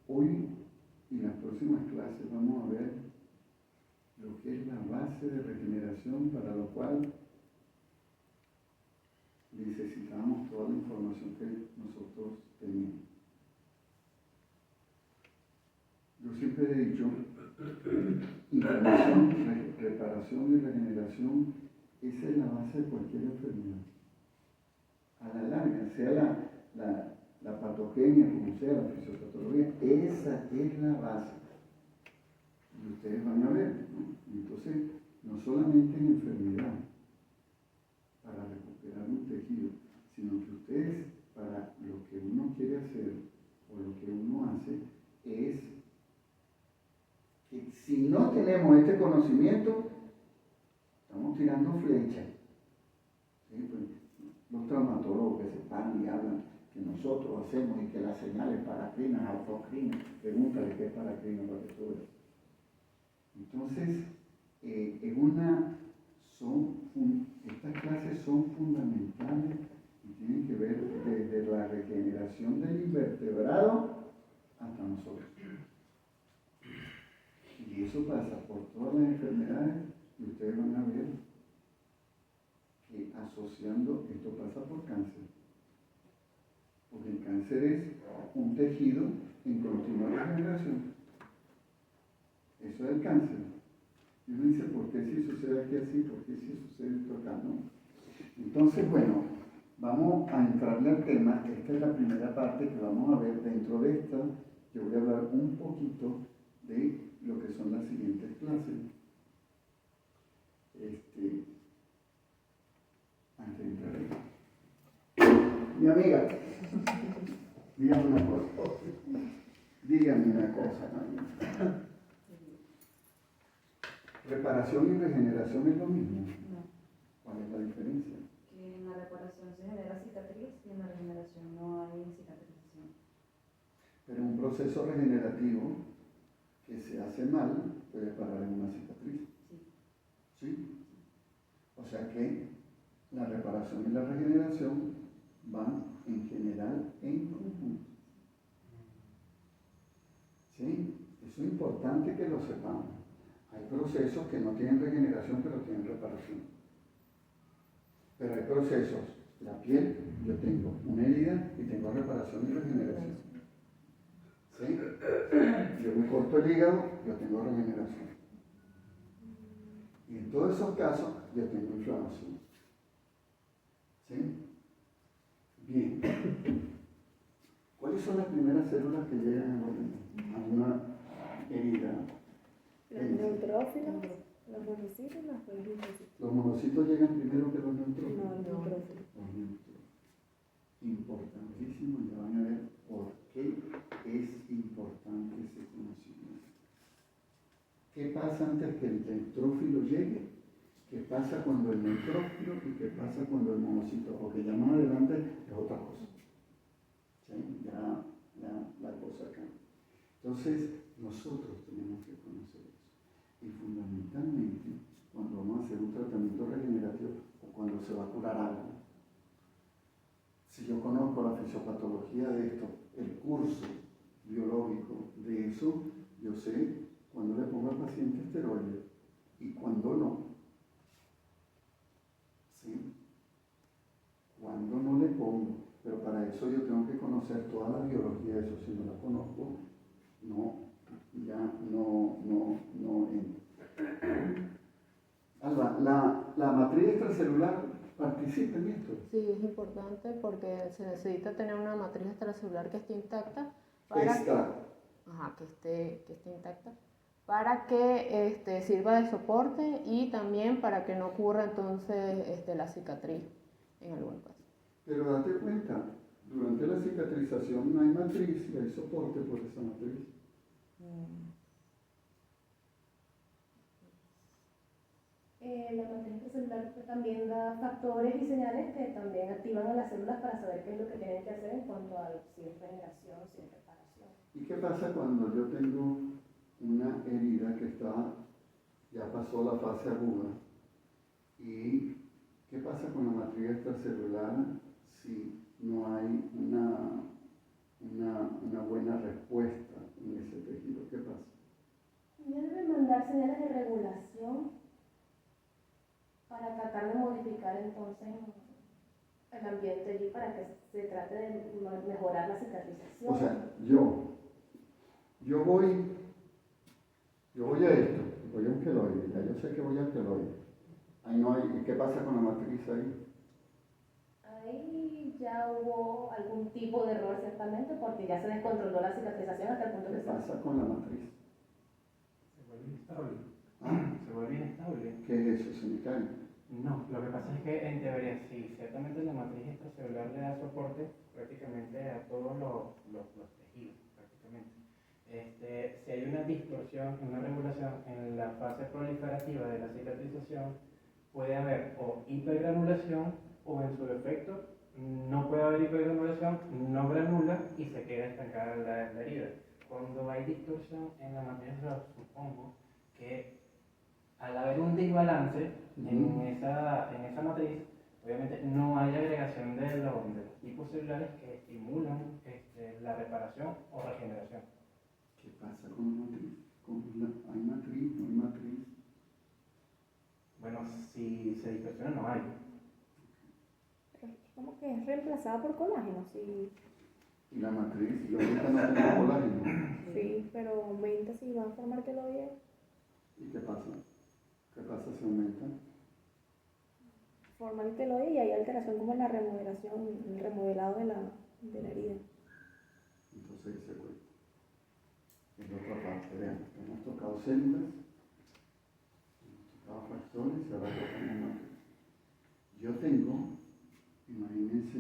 hoy y las próximas clases vamos a ver lo que es la base de regeneración, para lo cual necesitamos toda la información que nosotros teníamos. Yo siempre he dicho, información, reparación y regeneración, esa es la base de cualquier enfermedad. A la larga, sea la patogenia, como sea la fisiopatología, esa es la base. Y ustedes van a ver, ¿no? Entonces, no solamente en enfermedad, para recuperar un tejido, sino que ustedes, para lo que uno quiere hacer, o lo que uno hace, es que si no tenemos este conocimiento, estamos tirando flechas. ¿Sí? Pues, los traumatólogos que se paran y hablan que nosotros hacemos y que las señales paracrinas, autocrinas, pregúntale qué es paracrina para que tú veas. Entonces, estas clases son fundamentales y tienen que ver desde la regeneración del invertebrado hasta nosotros. Y eso pasa por todas las enfermedades, y ustedes van a ver que asociando, esto pasa por cáncer. Porque el cáncer es un tejido en continua regeneración. Eso es el cáncer. Y uno dice, ¿por qué si sucede aquí así? ¿Por qué si sucede esto acá? No. Entonces, bueno, vamos a entrarle al tema. Esta es la primera parte que vamos a ver. Dentro de esta, yo voy a hablar un poquito de lo que son las siguientes clases. Antes de entrar ahí. Mi amiga, dígame una cosa. Dígame una cosa, ¿no? ¿Reparación y regeneración es lo mismo? No. ¿Cuál es la diferencia? Que en la reparación se genera cicatriz y en la regeneración no hay cicatrización. Pero un proceso regenerativo que se hace mal puede parar en una cicatriz. Sí. ¿Sí? O sea que la reparación y la regeneración van en general en conjunto. ¿Sí? Eso es importante que lo sepamos. Hay procesos que no tienen regeneración, pero tienen reparación. Pero hay procesos, la piel, yo tengo una herida y tengo reparación y regeneración. ¿Sí? Yo me corto el hígado, yo tengo regeneración. Y en todos esos casos, yo tengo inflamación. ¿Sí? Bien. ¿Cuáles son las primeras células que llegan a una herida? Los neutrófilos, los monocitos y los linfocitos. ¿Los monocitos llegan primero que los neutrófilos? No, los neutrófilos. Los neutrófilos. Importantísimo, ya van a ver por qué es importante ese conocimiento. ¿Qué pasa antes que el neutrófilo llegue? ¿Qué pasa cuando el neutrófilo y qué pasa cuando el monocito? Porque ya más adelante es otra cosa. ¿Sí? Ya la cosa acá. Entonces, nosotros tenemos que conocer eso. Y fundamentalmente, cuando vamos a hacer un tratamiento regenerativo o cuando se va a curar algo, si yo conozco la fisiopatología de esto, el curso biológico de eso, yo sé cuándo le pongo al paciente esteroides y cuándo no. ¿Sí? Cuándo no le pongo. Pero para eso yo tengo que conocer toda la biología de eso. Si no la conozco, no entro. Alba, la matriz extracelular participa en esto. Sí, es importante porque se necesita tener una matriz extracelular que esté intacta que esté intacta para que sirva de soporte y también para que no ocurra entonces la cicatriz en algún caso. Pero date cuenta, durante la cicatrización no hay matriz y hay soporte por esa matriz. La matriz extracelular también da factores y señales que también activan a las células para saber qué es lo que tienen que hacer en cuanto a si es regeneración o si es reparación. ¿Y qué pasa cuando yo tengo una herida que ya pasó la fase aguda? ¿Y qué pasa con la matriz extracelular si no hay una buena respuesta, señales de regulación para tratar de modificar entonces el ambiente allí para que se trate de mejorar la cicatrización. O sea, yo voy a esto, voy a un queloide, ya yo sé que voy al queloide. Ahí no hay, ¿y qué pasa con la matriz ahí? Ahí ya hubo algún tipo de error ciertamente porque ya se descontroló la cicatrización hasta el punto ¿Qué que pasa con la matriz? Se vuelve inestable. ¿Ah? Se vuelve inestable. ¿Qué es eso? ¿Se me cae? No, lo que pasa es que en teoría sí, ciertamente la matriz extracelular le da soporte prácticamente a todos los tejidos, prácticamente. Si hay una distorsión, una regulación en la fase proliferativa de la cicatrización, puede haber o hipergranulación o en su defecto no puede haber hipergranulación, no granula y se queda estancada la herida. Cuando hay distorsión en la matriz, supongo que al haber un desbalance en esa matriz, obviamente no hay agregación de los tipos celulares que estimulan la reparación o regeneración. ¿Qué pasa con la matriz? ¿Hay matriz? ¿No hay matriz? Bueno, si se distorsiona no hay. Pero es como que es reemplazada por colágeno, sí. ¿Y la matriz? Yo ahorita no tengo colágeno. Sí, pero aumenta si va a formar queloide. ¿Y qué pasa? ¿Qué pasa si aumenta? Forma el queloide y hay alteración como en la remodelación, el remodelado de la herida. Entonces ahí se cuenta. Es la otra parte, vean, hemos tocado células, hemos tocado factores y ahora tocamos matriz. Yo tengo, imagínense,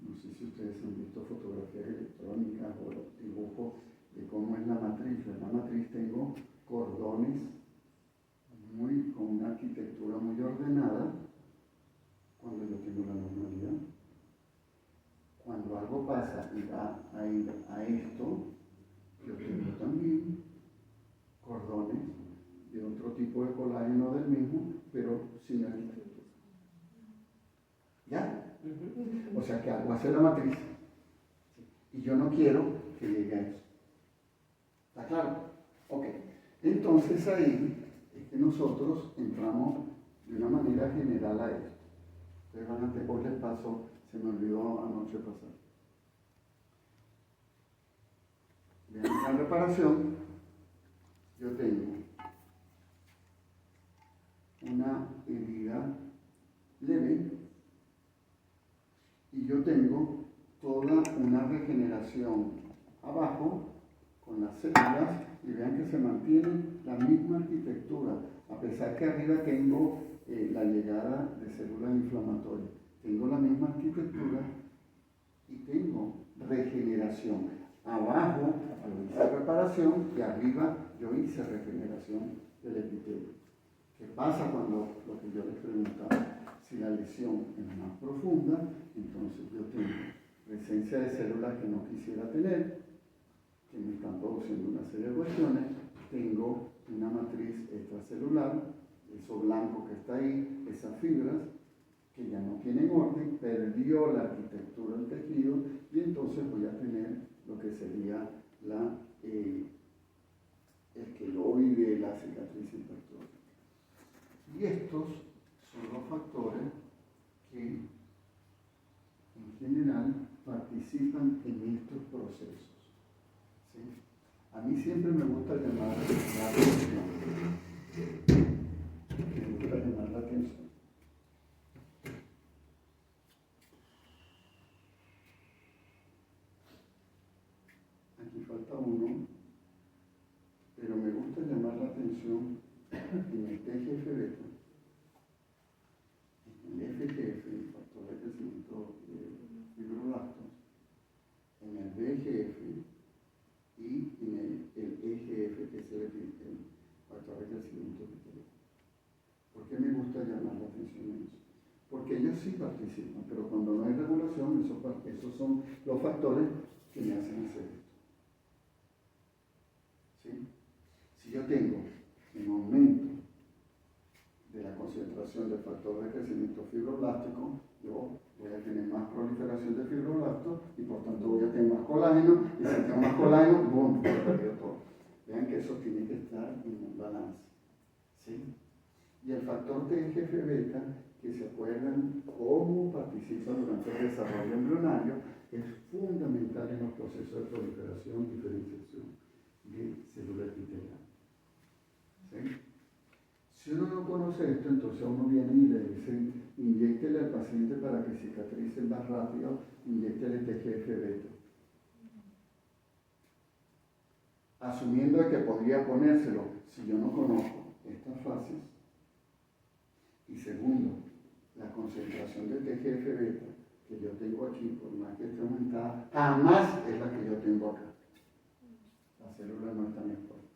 no sé si ustedes han visto fotografías electrónicas o dibujos de cómo es la matriz. Yo en la matriz tengo cordones con una arquitectura muy ordenada cuando yo tengo la normalidad. Cuando algo pasa y va a ir a esto, yo tengo también cordones de otro tipo de colágeno del mismo, pero sin arquitectura. ¿Ya? O sea que algo hace la matriz. Y yo no quiero que llegue a eso. ¿Está claro? Ok. Entonces ahí es que nosotros entramos de una manera general a esto. Ustedes van a hoy les paso, se me olvidó anoche pasar. Vean, la reparación, yo tengo una herida leve y yo tengo toda una regeneración abajo con las células y vean que se mantiene la misma arquitectura, a pesar que arriba tengo la llegada de células inflamatorias. Tengo la misma arquitectura y tengo regeneración. Abajo yo hice reparación y arriba yo hice regeneración del epitelio. ¿Qué pasa cuando lo que yo les preguntaba? Si la lesión es más profunda, entonces yo tengo presencia de células que no quisiera tener, que me están produciendo una serie de cuestiones. Tengo una matriz extracelular, eso blanco que está ahí, esas fibras que ya no tienen orden, perdió la arquitectura del tejido y entonces voy a tener lo que sería el queloide, la cicatriz hipertrófica. Y estos son los factores que en general participan en estos procesos. ¿Sí? A mí siempre me gusta llamar la atención. Me gusta llamar la atención. Aquí falta uno, pero me gusta llamar la atención en el TGF beta, en el FGF, el factor de crecimiento de fibroblastos, en el VGF y en el EGF, que es el factor de crecimiento epitelial. ¿Por qué me gusta llamar la atención en eso? Porque ellos sí participan, pero cuando no hay regulación, esos son los factores que me hacen hacer esto. ¿Sí? Si yo tengo un aumento de la concentración del factor de crecimiento fibroblástico, yo voy a tener más proliferación de fibroblastos y por tanto voy a tener más colágeno, y si tengo más colágeno, ¡boom!, se perdió todo. Vean que eso tiene que estar en un balance. ¿sí? Y el factor TGF beta, que se acuerdan cómo participa durante el desarrollo embrionario, es fundamental en los procesos de proliferación y diferenciación de células epiteliales. ¿Sí? Si uno no conoce esto, entonces uno viene y le dice, inyéctele al paciente para que cicatrice más rápido, inyéctele TGF beta. Asumiendo que podría ponérselo si yo no conozco estas fases. Y segundo, la concentración de TGF beta que yo tengo aquí, por más que esté aumentada, jamás es la que yo tengo acá. Las células no están expuestas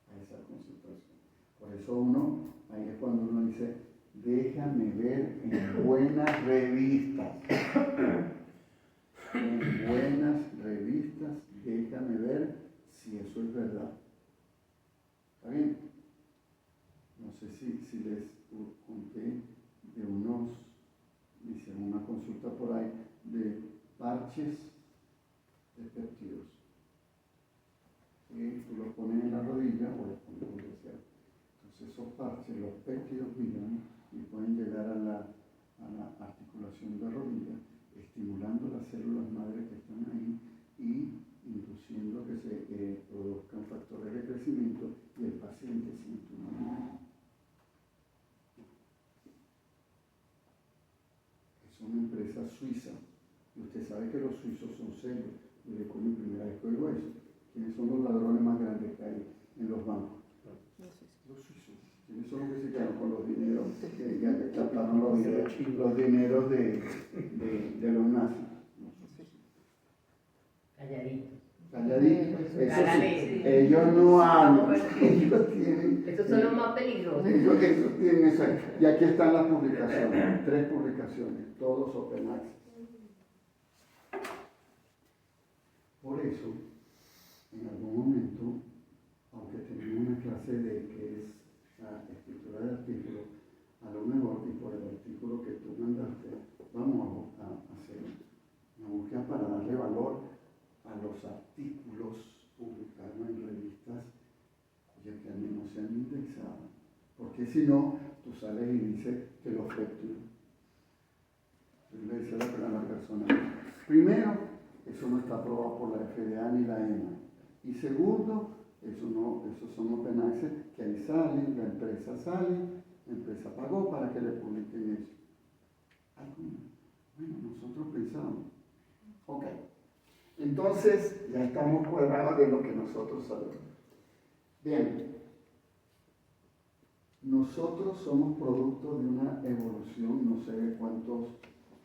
a esa concentración. Por eso ahí es cuando uno dice, déjame ver en buenas revistas. En buenas revistas, déjame ver si eso es verdad. ¿Está bien? No sé si les conté de me hicieron una consulta por ahí, de parches de péptidos. Tú los pones en la rodilla o los pones donde sea. Entonces esos parches, los péptidos migran y pueden llegar a la articulación de rodilla, estimulando las células madre que están ahí y induciendo que se produzcan factores de crecimiento y el paciente siente una dolor. Es una empresa suiza y usted sabe que los suizos son serios. Yo le con mi primera vez que oigo eso. ¿Quiénes son los ladrones más grandes que hay en los bancos? Los suizos. ¿Quiénes son los que se quedaron con los dineros? Que ya taparon los dineros de los nazis. Calladitos. Calladitos. Eso sí, ellos no hablan. Ellos tienen. Esos son los más peligrosos. Ellos tienen eso. Y aquí están las publicaciones. 3 publicaciones. Todos open access. Por eso, en algún momento, aunque tenemos una clase de que es la escritura de artículos, a lo mejor, y por el artículo que tú mandaste, vamos a hacer una búsqueda para darle valor a los artículos publicados en revistas cuyas que al menos sean indexadas. Porque si no, tú sales y dices que los péptidos. Yo le decía a la persona, primero, eso no está aprobado por la FDA ni la EMA. Y segundo, esos son open access que ahí salen, la empresa pagó para que le publiquen eso. Bueno, nosotros pensamos. Ok. Entonces, ya estamos cuadrados de lo que nosotros sabemos. Bien. Nosotros somos producto de una evolución, no sé de cuántos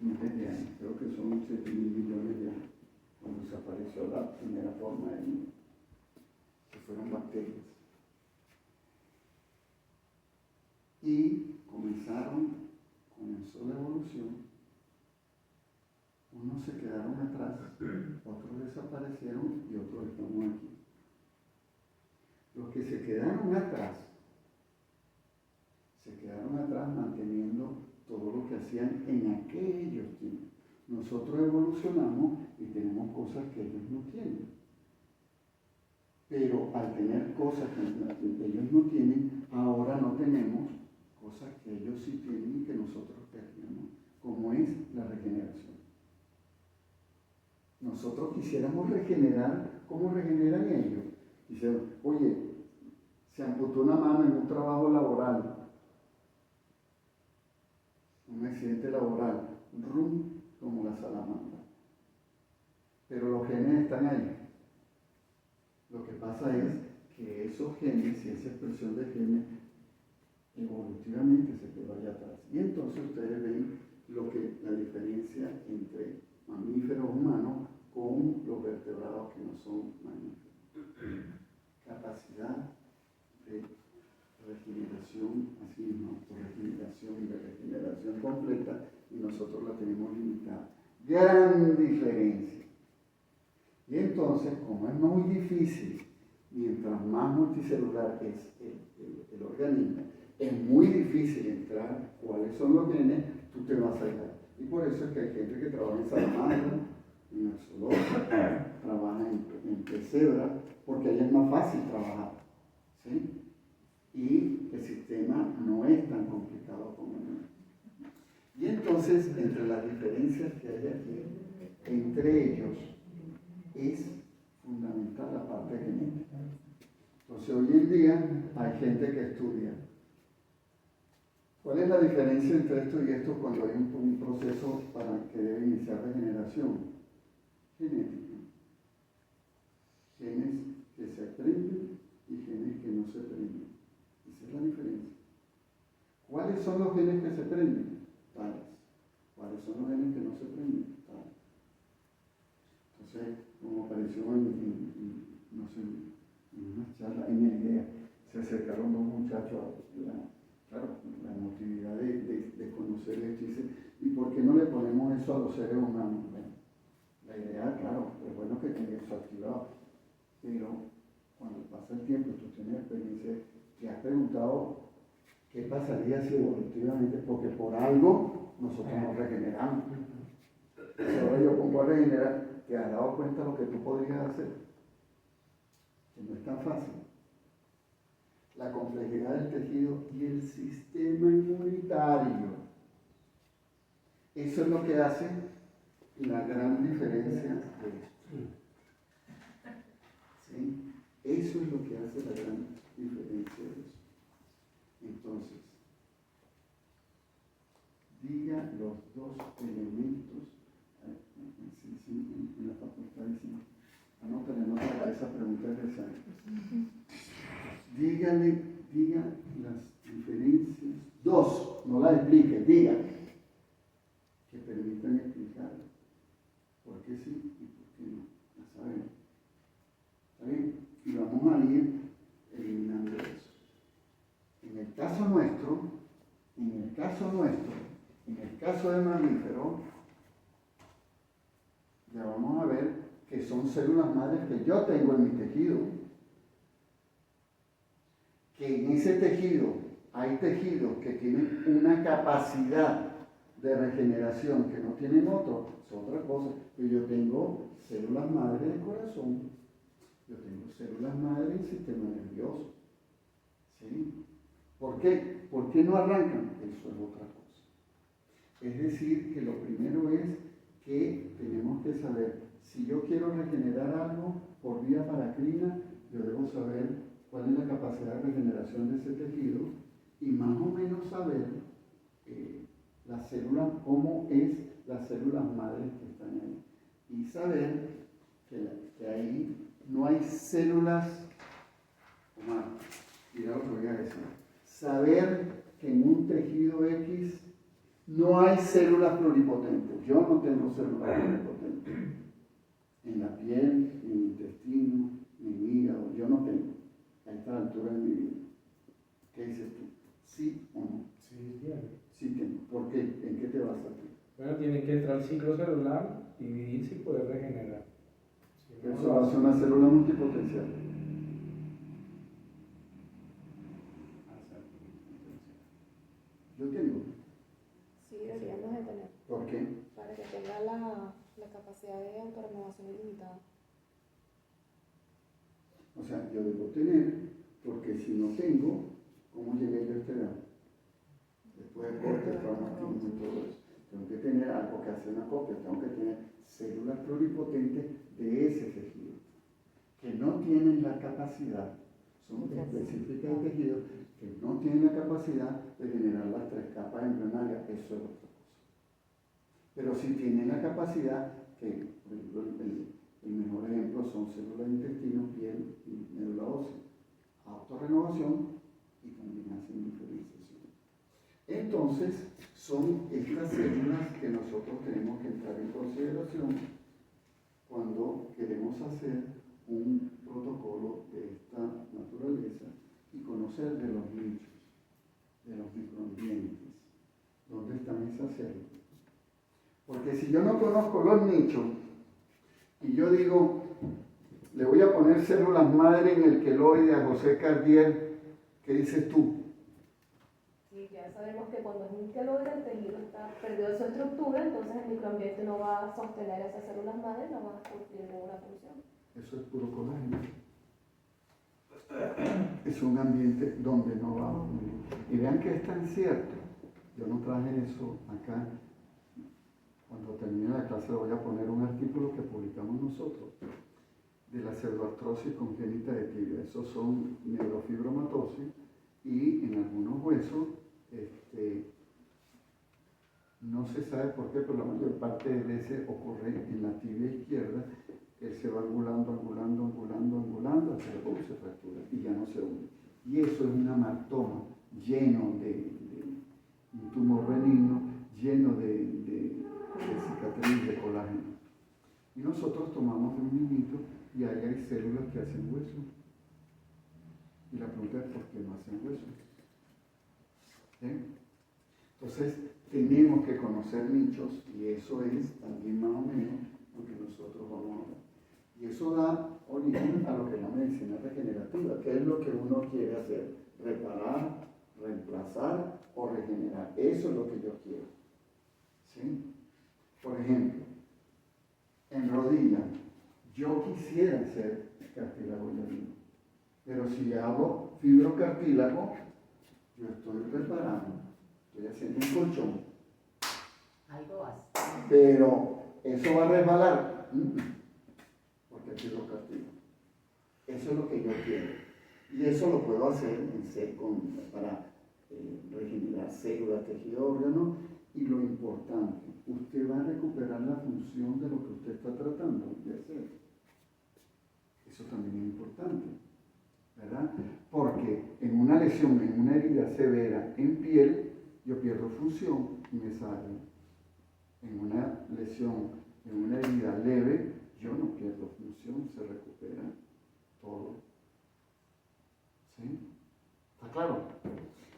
miles de años, creo que son 7.000 millones de años, cuando se apareció la primera forma de vida, que fueron bacterias. Y comenzó la evolución, unos se quedaron atrás, otros desaparecieron y otros estamos aquí. Los que se quedaron atrás manteniendo todo lo que hacían en aquellos tiempos. Nosotros evolucionamos y tenemos cosas que ellos no tienen. Pero al tener cosas que ellos no tienen, ahora no tenemos cosas que ellos sí tienen y que nosotros perdemos, como es la regeneración. Nosotros quisiéramos regenerar como regeneran ellos. Dicen, oye, se amputó una mano en un trabajo laboral, un accidente laboral, como la salamandra. Pero los genes están ahí. Lo que pasa es que esos genes y esa expresión de genes evolutivamente se quedó allá atrás. Y entonces ustedes ven la diferencia entre mamíferos humanos con los vertebrados que no son mamíferos. Capacidad de regeneración, así mismo, autorregeneración y de regeneración completa, y nosotros la tenemos limitada. Gran diferencia. Y entonces, como es muy difícil, mientras más multicelular es el organismo, es muy difícil entrar cuáles son los genes, tú te vas a hallar. Y por eso es que hay gente que trabaja en salamandra, en axolotl, trabaja en pesebra, porque ahí es más fácil trabajar. ¿Sí? y el sistema no es tan complicado como no. Y entonces, entre las diferencias que hay aquí, entre ellos, es fundamental la parte genética. Entonces, hoy en día hay gente que estudia. ¿Cuál es la diferencia entre esto y esto cuando hay un proceso para que debe iniciar regeneración? Genética. Genes que se aprenden y genes que no se aprenden. Esa es la diferencia. ¿Cuáles son los genes que se aprenden? Tales. ¿Cuáles son los genes que no se aprenden? Tales. Entonces, como apareció no sé, en una charla, en el idea, se acercaron dos muchachos a la emotividad de conocer esto y dice, ¿y por qué no le ponemos eso a los seres humanos? Bueno, la idea, claro, es bueno que tenga eso activado, pero cuando pasa el tiempo y tú tienes experiencia, te has preguntado qué pasaría si evolutivamente, porque por algo nosotros nos regeneramos. Si ahora yo pongo a regenerar, ¿te has dado cuenta de lo que tú podrías hacer? Que no es tan fácil. La complejidad del tejido y el sistema inmunitario. Eso es lo que hace la gran diferencia de esto. ¿Sí? Eso es lo que hace la gran diferencia de eso. Entonces, diga los dos elementos. En la facultad dicen, anótale, esa pregunta es necesaria. Diga las diferencias, dos, no las explique, diga, que permitan explicar por qué sí y por qué no, ya saben. ¿Está bien? Y vamos a ir eliminando eso. En el caso nuestro, en el caso de mamífero, ya vamos a ver que son células madres que yo tengo en mi tejido. Que en ese tejido hay tejidos que tienen una capacidad de regeneración que no tienen otros, es otra cosa. Pero yo tengo células madre del corazón, yo tengo células madre del sistema nervioso. ¿Sí? ¿Por qué? ¿Por qué no arrancan? Eso es otra cosa. Es decir, que lo primero es que tenemos que saber, si yo quiero regenerar algo por vía paracrina, yo debo saber cuál es la capacidad de regeneración de ese tejido y más o menos saber las células, cómo es las células madres que están ahí. Y saber que ahí no hay células humanas. Mira lo que voy a decir. Saber que en un tejido X no hay células pluripotentes. Yo no tengo células pluripotentes. En la piel, en el intestino, en el hígado, yo no tengo. A esta altura de mi vida. ¿Qué dices tú? ¿Sí o no? Sí, tiene. Sí tengo. ¿Por qué? ¿En qué te basas tú? Bueno, tiene que entrar al ciclo celular, dividirse y poder regenerar. Si no, Eso hace una célula multipotencial. Yo tengo. Sí, deberíamos de tener, ¿Por qué? para que tenga la capacidad de autorrenovación ilimitada. O sea, yo debo tener, porque si no tengo, ¿cómo llegué yo a esta edad? Después de corte, traumatismo y todo eso. Tengo que tener algo que hace una copia, tengo que tener células pluripotentes de ese tejido, que no tienen la capacidad, son específicas de tejido, que no tienen la capacidad de generar las tres capas embrionarias, eso es otra cosa. Pero sí tienen la capacidad, que por ejemplo, el mejor ejemplo son células de intestino, piel y médula ósea, autorrenovación y también hacen diferenciación. Entonces, son estas células que nosotros tenemos que entrar en consideración cuando queremos hacer un protocolo de esta naturaleza y conocer de los nichos, de los microambientes, dónde están esas células. Porque si yo no conozco los nichos y yo digo, le voy a poner células madre en el queloide a José Cardiel, ¿qué dices tú? Sí, ya sabemos que cuando es un queloide el tejido está perdido su estructura, entonces el microambiente no va a sostener esas células madres, no van a cumplir ninguna función. Eso es puro colágeno. es un ambiente donde no va a morir. Y vean que es tan cierto. Yo no traje eso acá. Cuando termine la clase voy a poner un artículo que publicamos nosotros de la pseudoartrosis congénita de tibia. Esos son neurofibromatosis y en algunos huesos no se sabe por qué, pero la mayor parte de veces ocurre en la tibia izquierda. Él se va angulando hasta que se fractura y ya no se une. Y eso es un hematoma lleno de un tumor benigno, lleno de cicatriz de colágeno. Y nosotros tomamos de un niñito y ahí hay células que hacen hueso. Y la pregunta es, ¿por qué no hacen hueso? Entonces, tenemos que conocer nichos y eso es también más o menos lo que nosotros vamos a ver. Y eso da origen a lo que es la medicina regenerativa, que es lo que uno quiere hacer, reparar, reemplazar o regenerar. Eso es lo que yo quiero. ¿Sí? Por ejemplo, en rodilla, yo quisiera hacer cartílago llano, pero si hago fibrocartílago, yo estoy reparando, estoy haciendo un colchón. Algo vas. Pero eso va a resbalar, porque es fibrocartílago. Eso es lo que yo quiero. Y eso lo puedo hacer para regenerar células, tejido, órganos. Y lo importante, usted va a recuperar la función de lo que usted está tratando de hacer. Eso también es importante, ¿verdad? Porque en una lesión, en una herida severa en piel, yo pierdo función y me sale. En una lesión, en una herida leve, yo no pierdo función, se recupera todo. ¿Sí? ¿Está claro?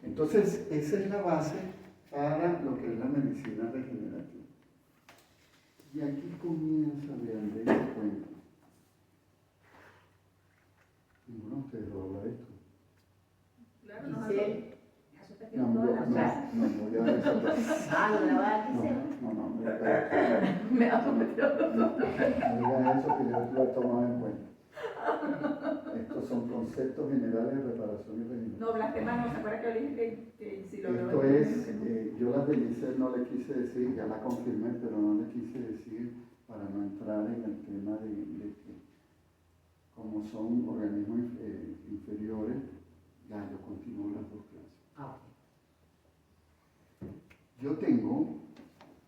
Entonces, esa es la base para lo que es la medicina regenerativa. Y aquí comienza, vean, de cuenta. Ninguno de ustedes va a hablar de esto. Claro, Dice, No, no, ya eso. no la va a decir. No, me diga eso. Me ha prometido. No diga eso que yo lo he tomado en cuenta. Estos son conceptos generales de reparación y regeneración. No, blasfema, no, ¿se acuerda que yo le dije que si lo Esto es, yo las de Giselle no le quise decir, ya la confirmé, pero no le quise decir para no entrar en el tema de que como son organismos inferiores, ya yo continúo las dos clases. Ah, Yo tengo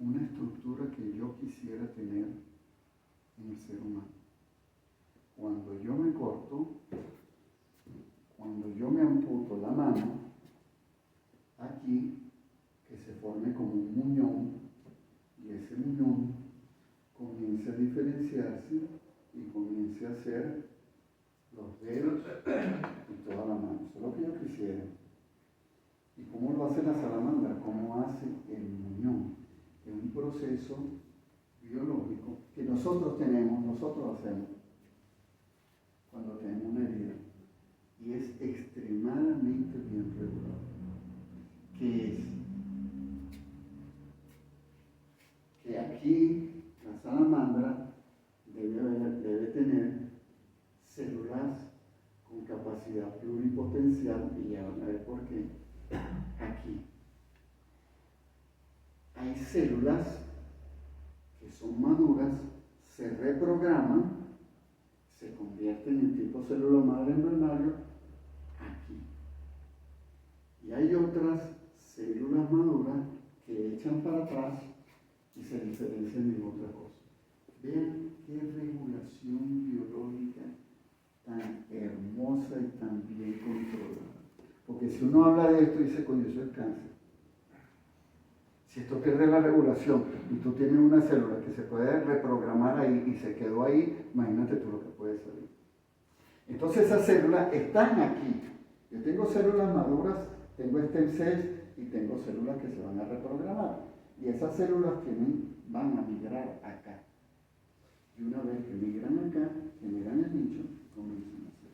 una estructura que yo quisiera tener en el ser humano. Cuando yo me corto, cuando yo me amputo la mano, aquí, que se forme como un muñón, y ese muñón comience a diferenciarse y comience a hacer los dedos y toda la mano. Eso es lo que yo quisiera. ¿Y cómo lo hace la salamandra? ¿Cómo hace el muñón? Es un proceso biológico que nosotros hacemos cuando tenemos una herida. Y es extremadamente bien regulado. Que es que aquí la salamandra debe tener células con capacidad pluripotencial, y ya van a ver por qué. Aquí hay células que son maduras, se reprograman, se convierten en tipo célula madre embrionario aquí. Y hay otras células maduras que echan para atrás y se diferencian en otra cosa. Vean qué regulación biológica tan hermosa y tan bien controlada. Porque si uno habla de esto y dice, coño, eso es cáncer. Si esto pierde la regulación y tú tienes una célula que se puede reprogramar ahí y se quedó ahí, imagínate tú lo que puede salir. Entonces esas células están aquí. Yo tengo células maduras, tengo stem cells y tengo células que se van a reprogramar. Y esas células van a migrar acá. Y una vez que migran acá, generan el nicho, comienzan a hacer.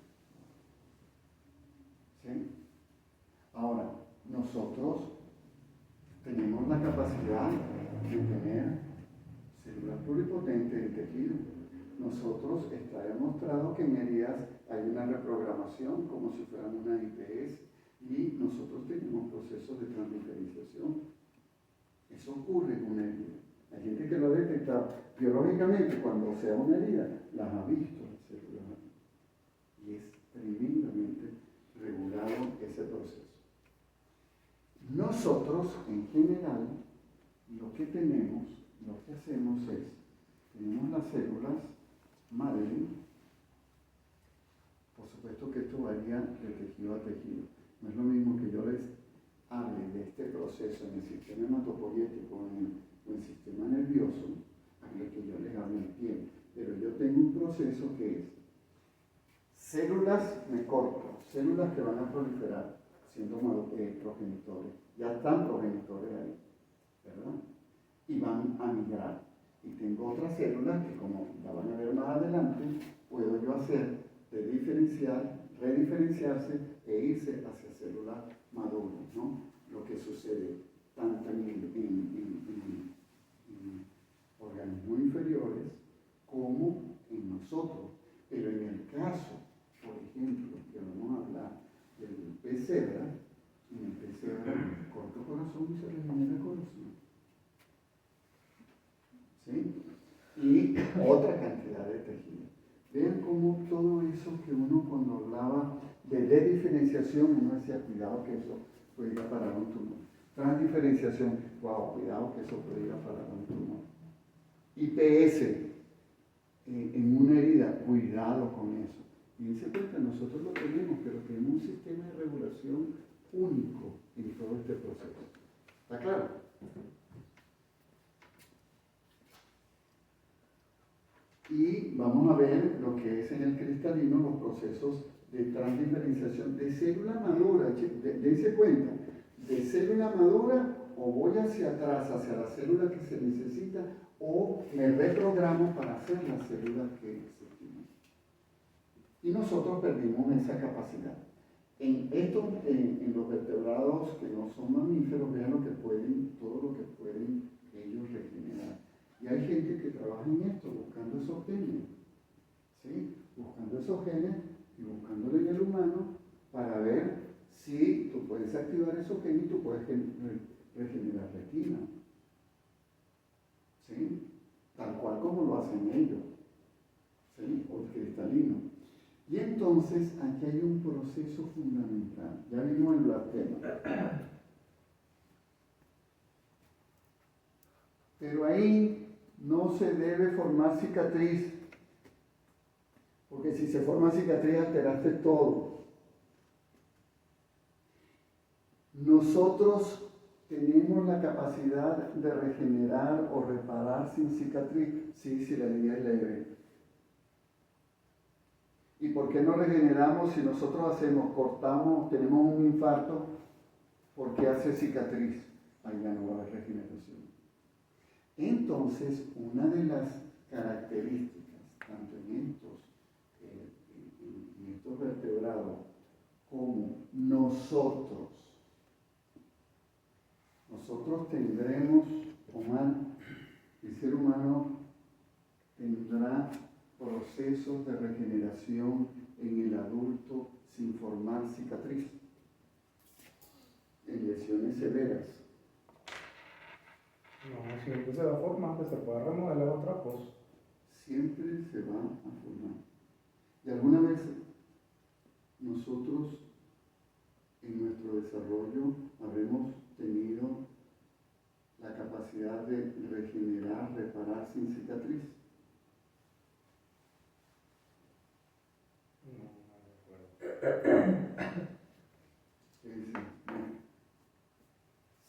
¿Sí? Ahora, nosotros tenemos la capacidad de tener células pluripotentes de tejido. Nosotros está demostrado que en heridas hay una una reprogramación, como si fueran una IPS, y nosotros tenemos procesos de transdiferenciación. Eso ocurre en una herida. Hay gente que lo ha detectado biológicamente cuando sea una herida, las ha visto las células. Y es tremendamente regulado ese proceso. Nosotros, en general, lo que tenemos, lo que hacemos es, tenemos las células madre. Por supuesto que esto varía de tejido a tejido. No es lo mismo que yo les hable de este proceso en el sistema hematopoyético o en el sistema nervioso, a lo que yo les hable en piel. Pero yo tengo un proceso que es células, me corto, células que van a proliferar siendo progenitores. Ya están progenitores ahí, ¿verdad? Y van a migrar. Y tengo otras células que, como la van a ver más adelante, puedo yo hacer de diferenciar, rediferenciarse e irse hacia células maduras, ¿no? Lo que sucede tanto en organismos inferiores como en nosotros. Pero en el caso, por ejemplo, que vamos a hablar del pez cebra, en el pez cebra corta corazón y se regenera corazón. ¿Sí? Y otra cantidad de tejidos. Vean cómo todo eso que uno cuando hablaba de diferenciación, uno decía, cuidado que eso puede ir a parar a un tumor. Transdiferenciación, wow, cuidado que eso puede ir a parar a un tumor. IPS, en una herida, cuidado con eso. Y se cuenta, nosotros lo tenemos, pero tenemos un sistema de regulación único en todo este proceso. ¿Está claro? Y vamos a ver lo que es en el cristalino los procesos de transdiferenciación de célula madura. Dense cuenta, de célula madura o voy hacia atrás, hacia la célula que se necesita, o me reprogramo para hacer la célula que se tiene. Y nosotros perdimos esa capacidad. En los vertebrados que no son mamíferos, vean lo que pueden, todo lo que pueden ellos regenerar. Y hay gente que trabaja en esto, buscando esos genes, ¿sí? Buscando esos genes y buscándolo en el humano para ver si tú puedes activar esos genes y tú puedes regenerar retina, ¿sí? Tal cual como lo hacen ellos, ¿sí? O el cristalino. Y entonces aquí hay un proceso fundamental. Ya vimos el blasfemo. Pero ahí no se debe formar cicatriz, porque si se forma cicatriz alteraste todo. Nosotros tenemos la capacidad de regenerar o reparar sin cicatriz, sí, si la herida es leve. ¿Y por qué no regeneramos si nosotros cortamos, tenemos un infarto? ¿Por qué hace cicatriz? Ahí ya no va a haber regeneración. Entonces, una de las características, tanto en estos vertebrados como nosotros tendremos, el ser humano tendrá procesos de regeneración en el adulto sin formar cicatriz, en lesiones severas. No, siempre se va a formar, que se puede remodelar otra cosa. Siempre se va a formar. Y alguna vez nosotros en nuestro desarrollo habremos tenido la capacidad de regenerar, reparar sin cicatriz.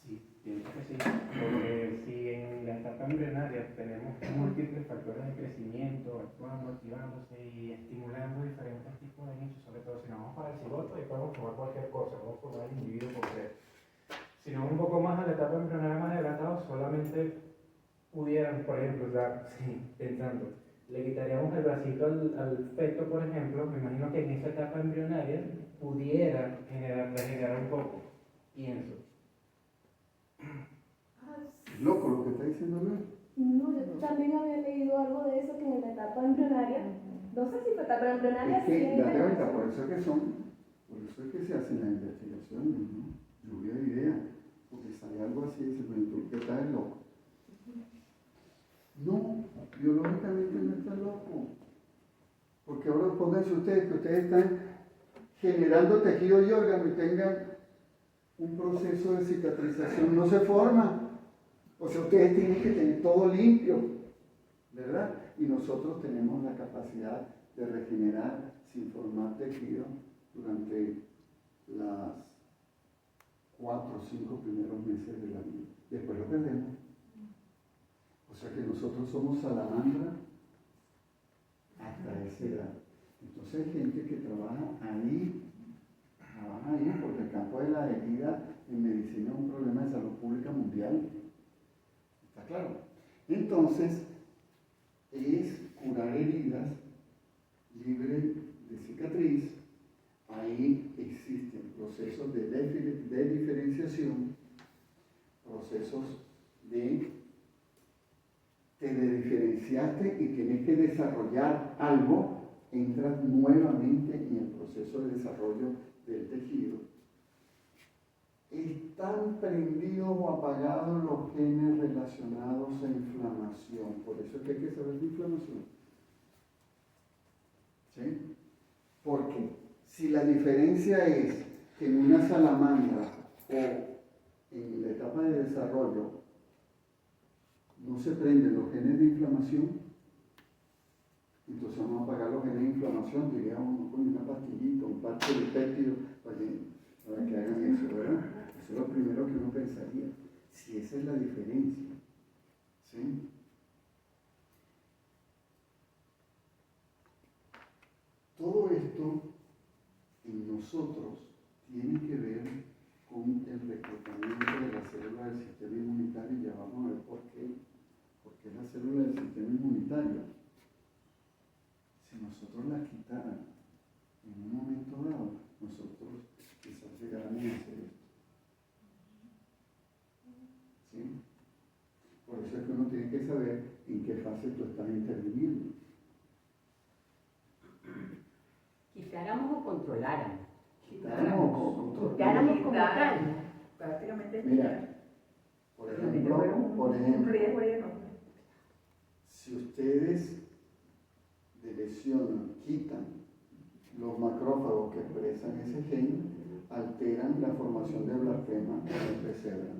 Sí, pienso que sí, porque si en la etapa embrionaria tenemos múltiples factores de crecimiento, actuando, activándose y estimulando diferentes tipos de nichos, sobre todo si nos vamos para el cigoto y podemos formar cualquier cosa, podemos formar el individuo completo. Si nos vamos un poco más a la etapa embrionaria más adelantada, solamente pudieran, por ejemplo, pensando, le quitaríamos el bracito al feto, por ejemplo, me imagino que en esa etapa embrionaria pudiera regenerar un poco, pienso. Es loco lo que está diciendo Luis. No, yo también había leído algo de eso, que en la etapa embrionaria, no sé si fue etapa embrionaria, Es que, sí, date cuenta, por eso eso es que se hacen las investigaciones, ¿no? Lluvia de ideas, porque sale algo así y dice, bueno, tú que estás loco. No, biológicamente no estás loco. Porque ahora pónganse ustedes que ustedes están generando tejido y órgano y tengan un proceso de cicatrización, no se forma. O sea, ustedes tienen que tener todo limpio, ¿verdad? Y nosotros tenemos la capacidad de regenerar sin formar tejido durante las 4 o 5 primeros meses de la vida. Después lo perdemos. O sea que nosotros somos salamandra hasta esa edad. Entonces hay gente que trabaja ahí porque el campo de la herida en medicina es un problema de salud pública mundial. ¿Está claro? Entonces, es curar heridas libre de cicatriz. Ahí existen procesos de diferenciación, procesos de te diferenciaste y tienes que desarrollar algo, entras nuevamente en el proceso de desarrollo del tejido. Están prendidos o apagados los genes relacionados a inflamación. Por eso es que hay que saber de inflamación. ¿Sí? Porque si la diferencia es que en una salamandra o en la etapa de desarrollo no se prenden los genes de inflamación, entonces vamos a apagar los genes de inflamación, diría uno con una pastillita, un parche de péptido para que hagan eso, ¿verdad? Eso es lo primero que uno pensaría, si esa es la diferencia. ¿Sí? Todo esto en nosotros tiene que ver con el reclutamiento de las células del sistema inmunitario, y ya vamos a ver por qué. Porque la célula del sistema inmunitario, si nosotros la quitaran en un momento dado, nosotros quizás llegáramos a hacer esto. ¿Sí? Por eso es que uno tiene que saber en qué fase tú estás interviniendo. Quitáramos o controláramos. Quitáramos Quitáramos como tal. Prácticamente Mira, por ejemplo, un riesgo ahí enorme. si ustedes delecionan, quitan los macrófagos que expresan ese gen, alteran la formación de blasfema en el cerebro.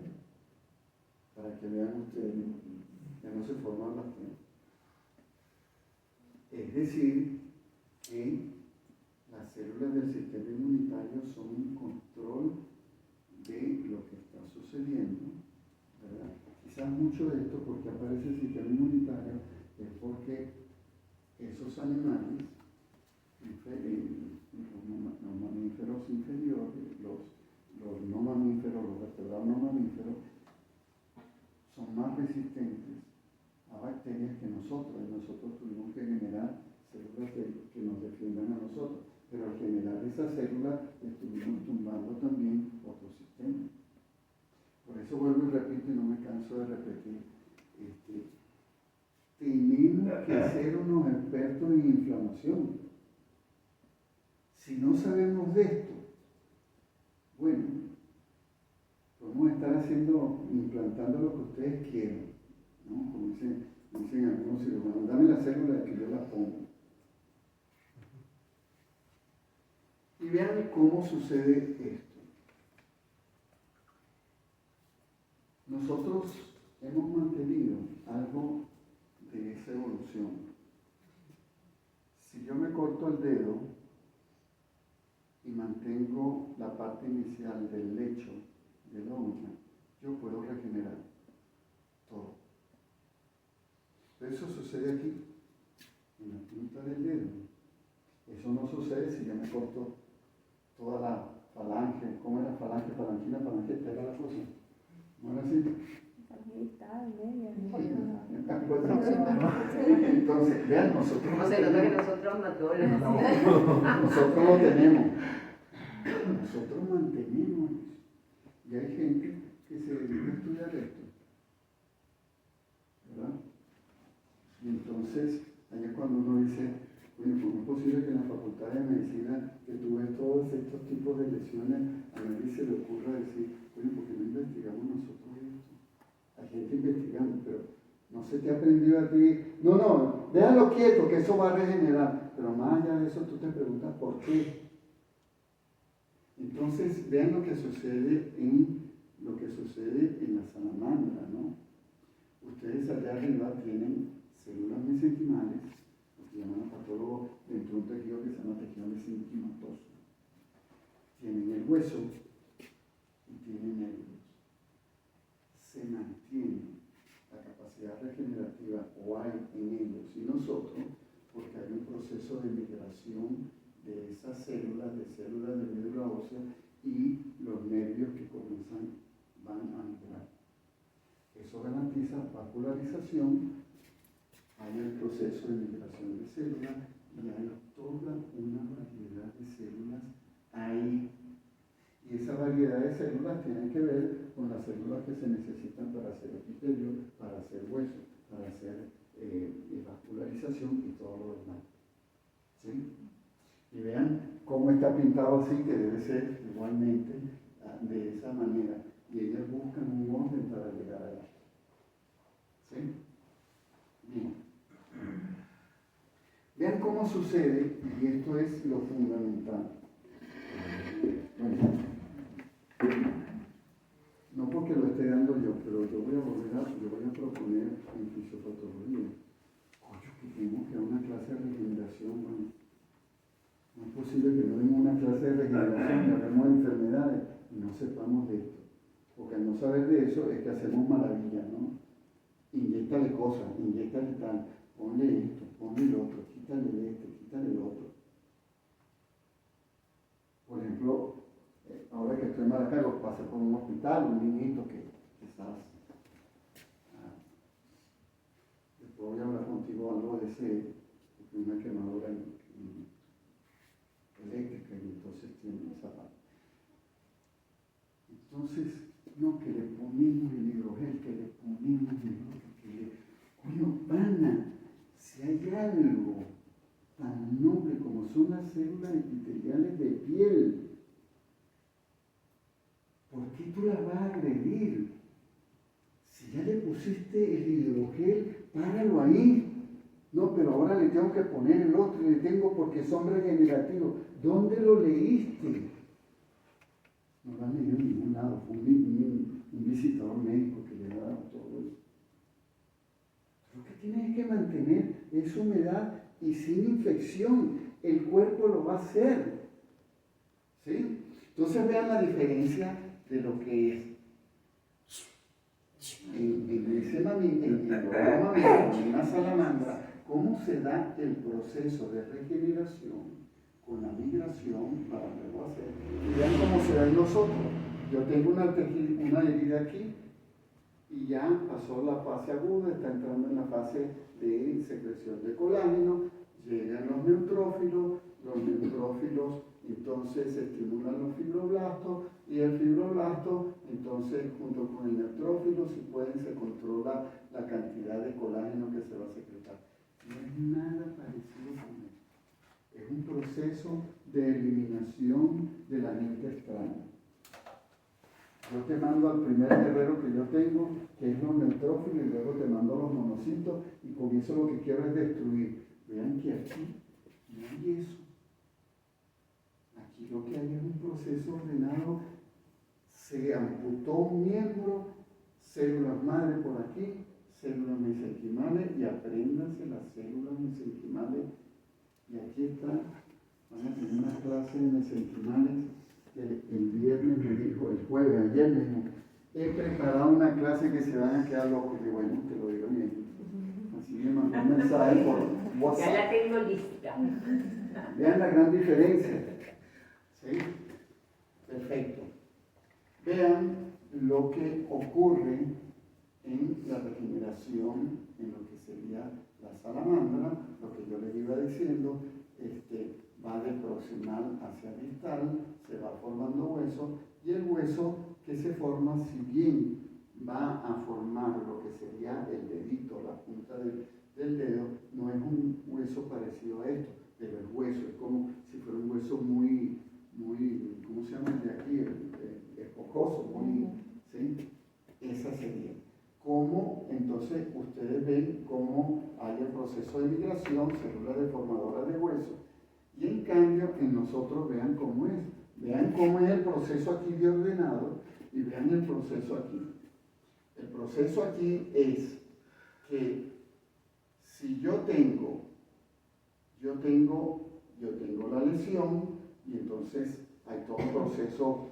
Para que vean ustedes, ya no se forma blasfema. Es decir, que las células del sistema inmunitario son un control de lo que está sucediendo, ¿verdad? Quizás mucho de esto, porque aparece el sistema inmunitario, es porque esos animales, los mamíferos inferiores, los no mamíferos, los vertebrados no mamíferos, son más resistentes a bacterias que nosotros, y nosotros tuvimos que generar células que nos defiendan a nosotros, pero al generar esas células estuvimos tumbando también otros sistemas. Por eso vuelvo y repito, y no me canso de repetir, tenemos que ser unos expertos en inflamación. Si no sabemos de esto, bueno, podemos estar implantando lo que ustedes quieran, ¿no? Como dicen algunos cirujanos, dame la célula que yo la pongo. Y vean cómo sucede esto. Nosotros hemos mantenido algo de esa evolución. Si yo me corto el dedo y mantengo la parte inicial del lecho de la uña, yo puedo regenerar todo. Pero eso sucede aquí, en la punta del dedo. Eso no sucede si yo me corto toda la falange. ¿Cómo era? Falange, falanquina, falangeta, era la cosa. ¿No era así? Entonces, vean, nosotros ¿Cómo se nota que nosotros matólogos? nosotros lo tenemos. Nosotros mantenemos eso. Y hay gente que se dedica a estudiar esto. ¿Verdad? Y entonces, ahí es cuando uno dice, oye, ¿cómo es posible que en la Facultad de Medicina, que tuvo lesiones, a nadie se le ocurra decir, bueno, ¿por qué no investigamos nosotros esto? Hay gente investigando, pero no se te ha aprendido a ti. No, déjalo quieto, que eso va a regenerar. Pero más allá de eso, tú te preguntas por qué. Entonces, vean lo que sucede en la salamandra, ¿no? Ustedes allá arriba tienen células mesenquimales, lo que llaman los patólogos, dentro de un tejido que se llama tejido mesenquimatoso. Tienen el hueso y tienen nervios. Se mantiene la capacidad regenerativa, o hay en ellos y nosotros, porque hay un proceso de migración de esas células, de médula ósea, y los nervios que van a migrar. Eso garantiza vascularización, hay el proceso de migración de células y hay toda una variedad de células ahí. Y esa variedad de células tiene que ver con las células que se necesitan para hacer epitelio, para hacer hueso, para hacer vascularización y todo lo demás. ¿Sí? Y vean cómo está pintado así, que debe ser igualmente de esa manera. Y ellas buscan un orden para llegar allá. ¿Sí? Bien. Vean cómo sucede, y esto es lo fundamental. Bueno, no porque lo esté dando yo, pero yo voy a proponer en fisiopatología. Coño, que tenemos que dar una clase de regeneración, bueno. No es posible que no demos una clase de regeneración, que hablemos de enfermedades y no sepamos de esto. Porque al no saber de eso es que hacemos maravillas, ¿no? Inyéctale cosas, inyéctale tal, ponle esto, ponle lo otro, quítale esto, quítale lo otro. Por ejemplo, ahora que estoy en Maracaibo, pasé por un hospital, un niñito que quizás después voy a hablar contigo algo de una quemadura eléctrica y entonces tiene esa parte. Entonces, no, que le ponemos el hidrogel, que le ponemos el otro, coño, pana, si hay algo tan noble como son las células epiteliales de piel, ¿por qué tú las vas a agredir? Si ya le pusiste el hidrogel, páralo ahí. No, pero ahora le tengo que poner el otro y le tengo porque son regenerativos. ¿Dónde lo leíste? No lo han leído en ningún lado. Fue un visitador médico que le ha dado todo eso. Lo que tienes es que mantener esa humedad y sin infección. El cuerpo lo va a hacer. ¿Sí? Entonces vean la diferencia de lo que es. En una salamandra, cómo se da el proceso de regeneración con la migración para luego hacer. Y vean cómo se da en nosotros. Yo tengo una herida aquí y ya pasó la fase aguda, está entrando en la fase de secreción de colágeno, llegan los neutrófilos entonces estimulan los fibroblastos y el fibroblasto entonces junto con el neutrófilo si pueden se controla la cantidad de colágeno que se va a secretar. No es nada parecido con eso. Es un proceso de eliminación de la gente extraña. Yo te mando al primer guerrero que yo tengo, que es los neutrófilos, y luego te mando los monocitos, y con eso lo que quiero es destruir. Vean que aquí no hay eso. Aquí lo que hay es un proceso ordenado. Se amputó un miembro, células madre por aquí, células mesenquimales, y apréndanse las células mesenquimales. Y aquí está, van a tener una clase de mesenquimales que el viernes me dijo, el jueves, ayer mismo, he preparado una clase que se van a quedar locos. Y bueno, te lo digo bien. Así me mandó un mensaje por WhatsApp. Ya la tengo lista. Vean la gran diferencia. ¿Sí? Perfecto. Vean lo que ocurre en la regeneración, en lo que sería la salamandra, lo que yo les iba diciendo, va de proximal hacia distal, se va formando hueso, y el hueso que se forma, si bien va a formar lo que sería el dedito, la punta del dedo, no es un hueso parecido a esto, pero el hueso es como si fuera un hueso muy, ¿cómo se llama? proceso de migración, célula deformadora de hueso. Y en cambio, en nosotros vean cómo es. Vean cómo es el proceso aquí de ordenado y vean el proceso aquí. El proceso aquí es que si yo tengo la lesión y entonces hay todo un proceso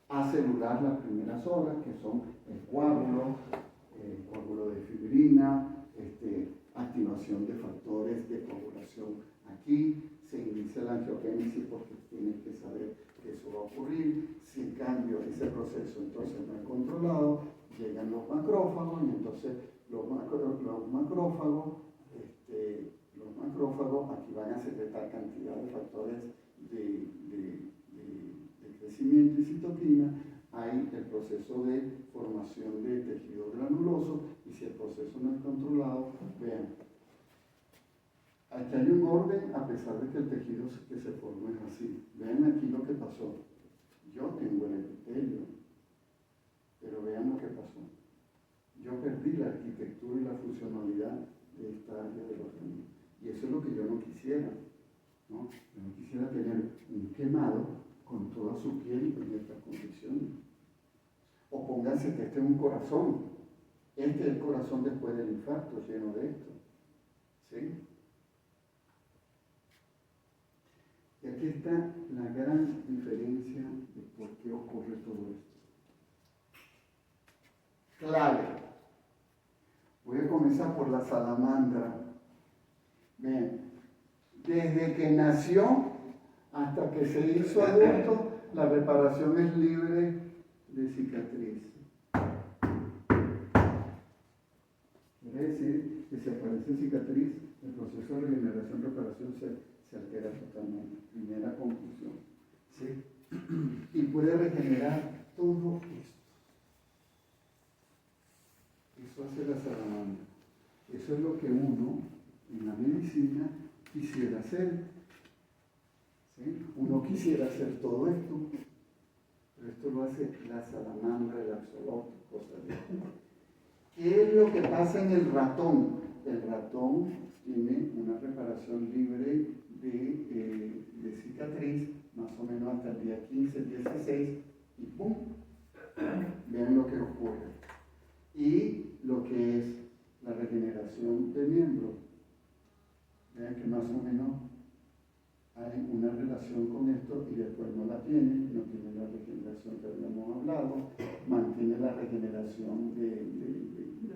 acelular, las primeras horas, que son el coágulo de fibrina, activación de factores de coagulación aquí, se inicia la angiogénesis porque tienes que saber que eso va a ocurrir. Si en cambio ese proceso entonces no es controlado, llegan los macrófagos y entonces los macrófagos aquí van a secretar cantidad de factores de crecimiento y citoquina. Hay el proceso de formación de tejido granuloso y si el proceso no es controlado, vean, aquí hay un orden a pesar de que el tejido que se forma es así. Vean aquí lo que pasó. Yo tengo el epitelio, pero vean lo que pasó. Yo perdí la arquitectura y la funcionalidad de esta área del organismo. Y eso es lo que yo no quisiera, ¿no? Yo no quisiera tener un quemado con toda su piel en estas condiciones. O pónganse que este es un corazón. Este es el corazón después del infarto, lleno de esto. ¿Sí? Y aquí está la gran diferencia de por qué ocurre todo esto. Clave. Voy a comenzar por la salamandra. Bien, desde que nació hasta que se hizo adulto, la reparación es libre de cicatriz. Quiere decir que si aparece cicatriz, el proceso de regeneración-reparación se altera totalmente. Primera conclusión. ¿Sí? Y puede regenerar todo esto. Eso hace la salamandra. Eso es lo que uno en la medicina quisiera hacer. ¿Sí? Uno quisiera hacer todo esto, pero esto lo hace la salamandra, el axolotl, cosas de esto. ¿Qué es lo que pasa en el ratón? El ratón tiene una reparación libre de cicatriz, más o menos hasta el día 15, 16, y ¡pum! Vean lo que ocurre. Y lo que es la regeneración de miembros. Vean que más o menos hay una relación con esto y después no la tiene la regeneración que habíamos hablado, mantiene la regeneración de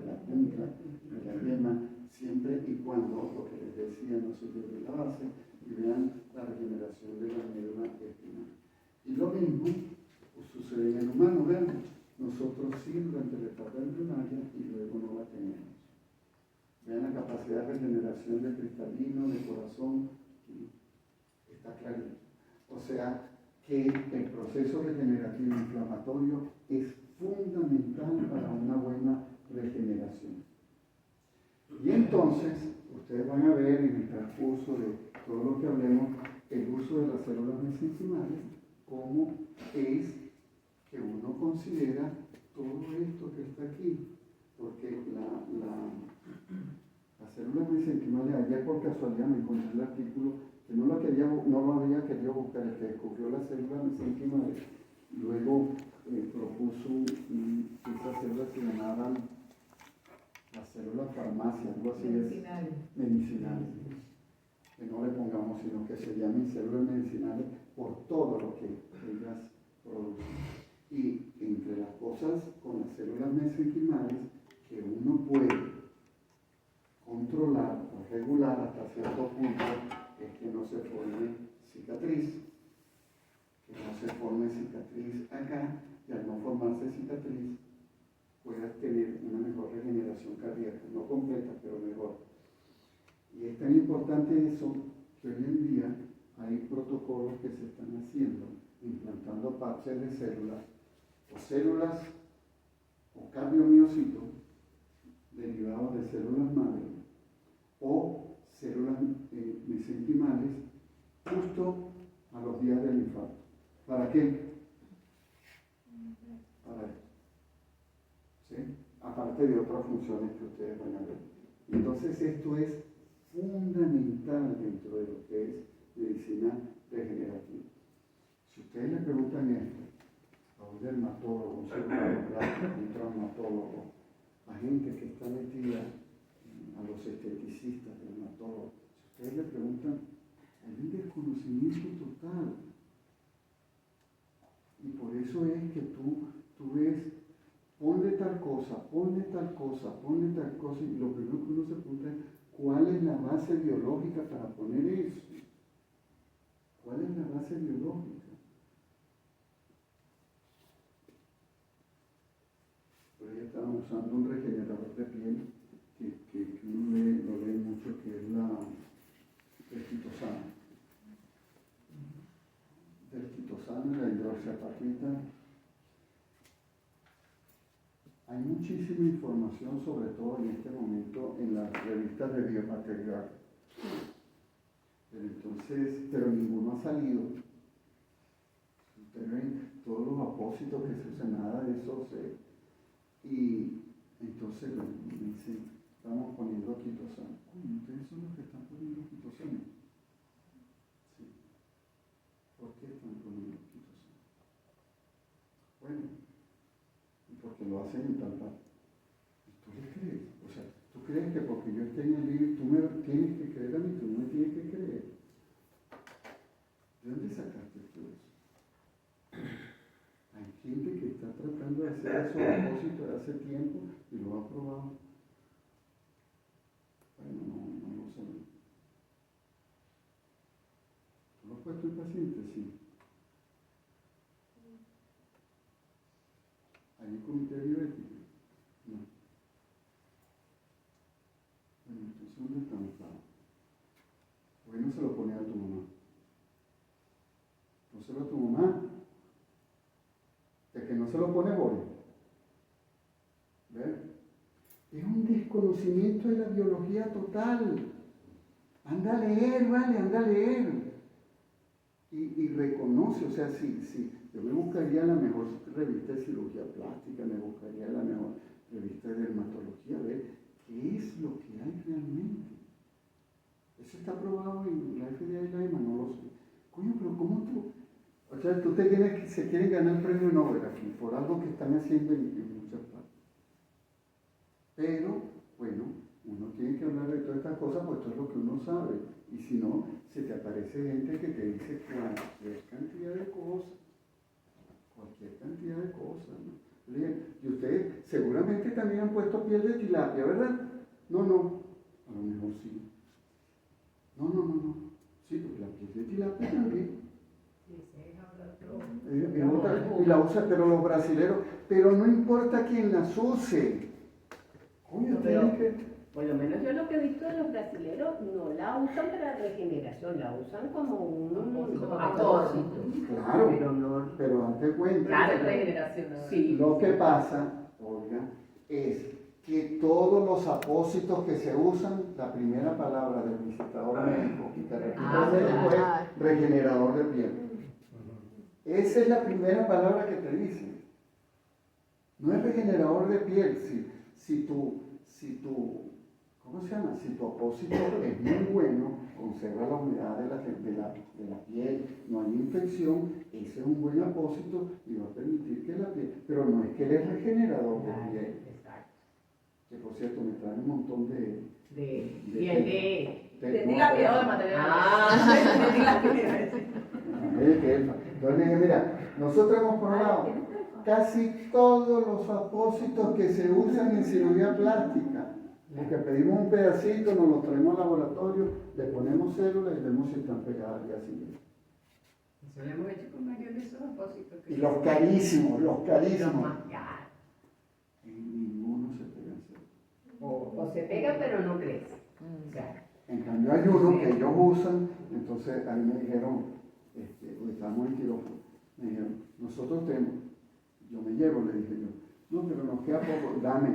la punta, de la yema, siempre y cuando, lo que les decía, no se lleve la base, y vean la regeneración de la médula espinal. Y lo mismo sucede en el humano, vean, nosotros sí durante la etapa embrionaria y luego no la tenemos. Vean la capacidad de regeneración de cristalino, de corazón, está clarito. O sea, que el proceso regenerativo inflamatorio es fundamental para una buena regeneración. Y entonces, ustedes van a ver en el transcurso de todo lo que hablemos, el uso de las células mesenquimales, cómo es que uno considera todo esto que está aquí. Porque las células mesenquimales, ayer por casualidad me encontré el artículo que no lo había querido buscar, el que descubrió las células mesenquimales, luego propuso que esas células se llamaban las células farmacia, algo así medicinales. Que no le pongamos, sino que se llamen células medicinales por todo lo que ellas producen. Y entre las cosas con las células mesenquimales que uno puede controlar o regular hasta cierto punto es que no se forme cicatriz, acá, y al no formarse cicatriz puedas tener una mejor regeneración cardíaca, no completa, pero mejor. Y es tan importante eso que hoy en día hay protocolos que se están haciendo, implantando parches de células o cardiomiocitos derivados de células madre o células mesenquimales justo a los días del infarto. ¿Para qué? Para esto. ¿Sí? Aparte de otras funciones que ustedes van a ver. Entonces esto es fundamental dentro de lo que es medicina regenerativa. Si ustedes le preguntan esto a un dermatólogo, un cirujano plástico, un traumatólogo, a gente que está metida, a los esteticistas, dermatólogos, si ustedes le preguntan, hay un desconocimiento total. Y por eso es que tú ves, ponle tal cosa, y lo primero que uno se pregunta es, ¿cuál es la base biológica para poner eso? ¿Cuál es la base biológica? Por ahí estaban usando un regenerador de piel que uno lo lee mucho, que es el quitosano. Del quitosano y la hidroxiapatita. Hay muchísima información, sobre todo en este momento, en las revistas de biomaterial. Pero ninguno ha salido. Ustedes ven todos los apósitos que se usan, nada de eso y entonces me dicen, estamos poniendo quitosano. Ustedes son los que están poniendo quitosano. Sí. ¿Por qué están poniendo quitosano? Bueno, porque lo hacen en tal parte. ¿Tú le crees? O sea, ¿tú crees que porque yo esté en el libro, tú me tienes que creer a mí, tú no me tienes que creer? ¿De dónde sacaste tú eso? Hay gente que está tratando de hacer eso a propósito de hace tiempo y lo ha probado. Bueno, no lo sé. ¿Tú lo has puesto en paciente? Sí. ¿Hay un comité bioético? No. Bueno, entonces ¿dónde estamos? ¿Por qué no se lo pone a tu mamá? ¿No se lo a tu mamá? De que no se lo pone Boris. ¿Ves? Es un desconocimiento de la biología total. Anda a leer, vale, anda a leer. Y reconoce, o sea, si yo me buscaría la mejor revista de cirugía plástica, me buscaría la mejor revista de dermatología, a ver qué es lo que hay realmente. Eso está probado en la FDA y la EMA, no lo sé. Coño, pero ¿cómo tú? O sea, tú se quieren ganar el premio Nobel aquí, por algo que están haciendo en muchas partes. Pero, bueno, uno tiene que hablar de todas estas cosas porque esto es lo que uno sabe. Y si no, se te aparece gente que te dice cualquier cantidad de cosas. Cualquier cantidad de cosas, ¿no? Y ustedes seguramente también han puesto piel de tilapia, ¿verdad? No. A lo mejor sí. No. Sí, porque la piel de tilapia también. Y la usa, pero los brasileros, pero no importa quién las use. Coño, tienen que... Por lo menos yo lo que he visto de los brasileros no la usan para regeneración, la usan como un apósito. Claro, pero date cuenta. Claro, regeneración. Sí. Lo que pasa, Olga, es que todos los apósitos que se usan, la primera palabra del visitador médico, y te repito después, regenerador de piel. Esa es la primera palabra que te dicen. No es regenerador de piel. Si tu ¿cómo se llama? Si tu apósito es muy bueno, conserva la humedad de la piel, no hay infección, ese es un buen apósito y va a permitir que la piel, pero no es que él es regenerador de piel. Exacto. Que por cierto me trae un montón de tilapia o de material. Entonces le dije, mira, nosotros hemos probado casi todos los apósitos que se usan en cirugía plástica. Porque pedimos un pedacito, nos lo traemos al laboratorio, le ponemos células y vemos si están pegadas al día siguiente. Eso lo hemos hecho con varios de esos apósitos. Y los carísimos. Más caros. Y ninguno se pega en células. O se pega pero no crece. Claro. En cambio hay uno que ellos usan, entonces a mí me dijeron, porque estábamos en quirófano, me dijeron, nosotros tenemos, yo me llevo, le dije yo, no, pero nos queda poco, dame,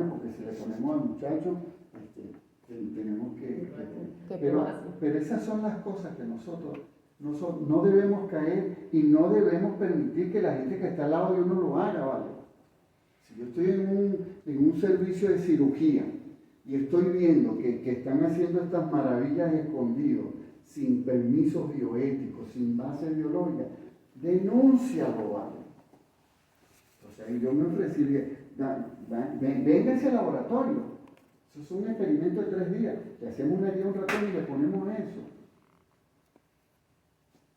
porque si le ponemos al muchacho, tenemos que pero esas son las cosas que nosotros no debemos caer y no debemos permitir que la gente que está al lado de uno lo haga, ¿vale? Si yo estoy en un servicio de cirugía, y estoy viendo que están haciendo estas maravillas escondidos, sin permisos bioéticos, sin base biológica, denúncialo, ¿vale? O sea, yo me ofrecí, vénganse al laboratorio. Eso es un experimento de 3 días. Le hacemos una herida a un ratón y le ponemos eso.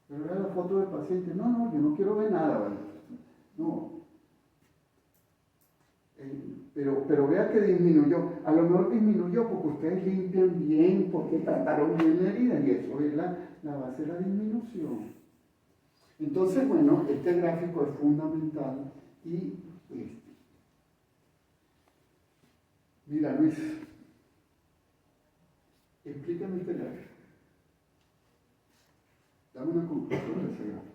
Pero vea la foto del paciente. No, yo no quiero ver nada, ¿vale? No. Pero vea que disminuyó. A lo mejor disminuyó porque ustedes limpian bien, porque trataron bien la herida, y eso es la base de la disminución. Entonces, bueno, este gráfico es fundamental y mira, Luis, explícame este gráfico. Dame una conclusión de ese gráfico.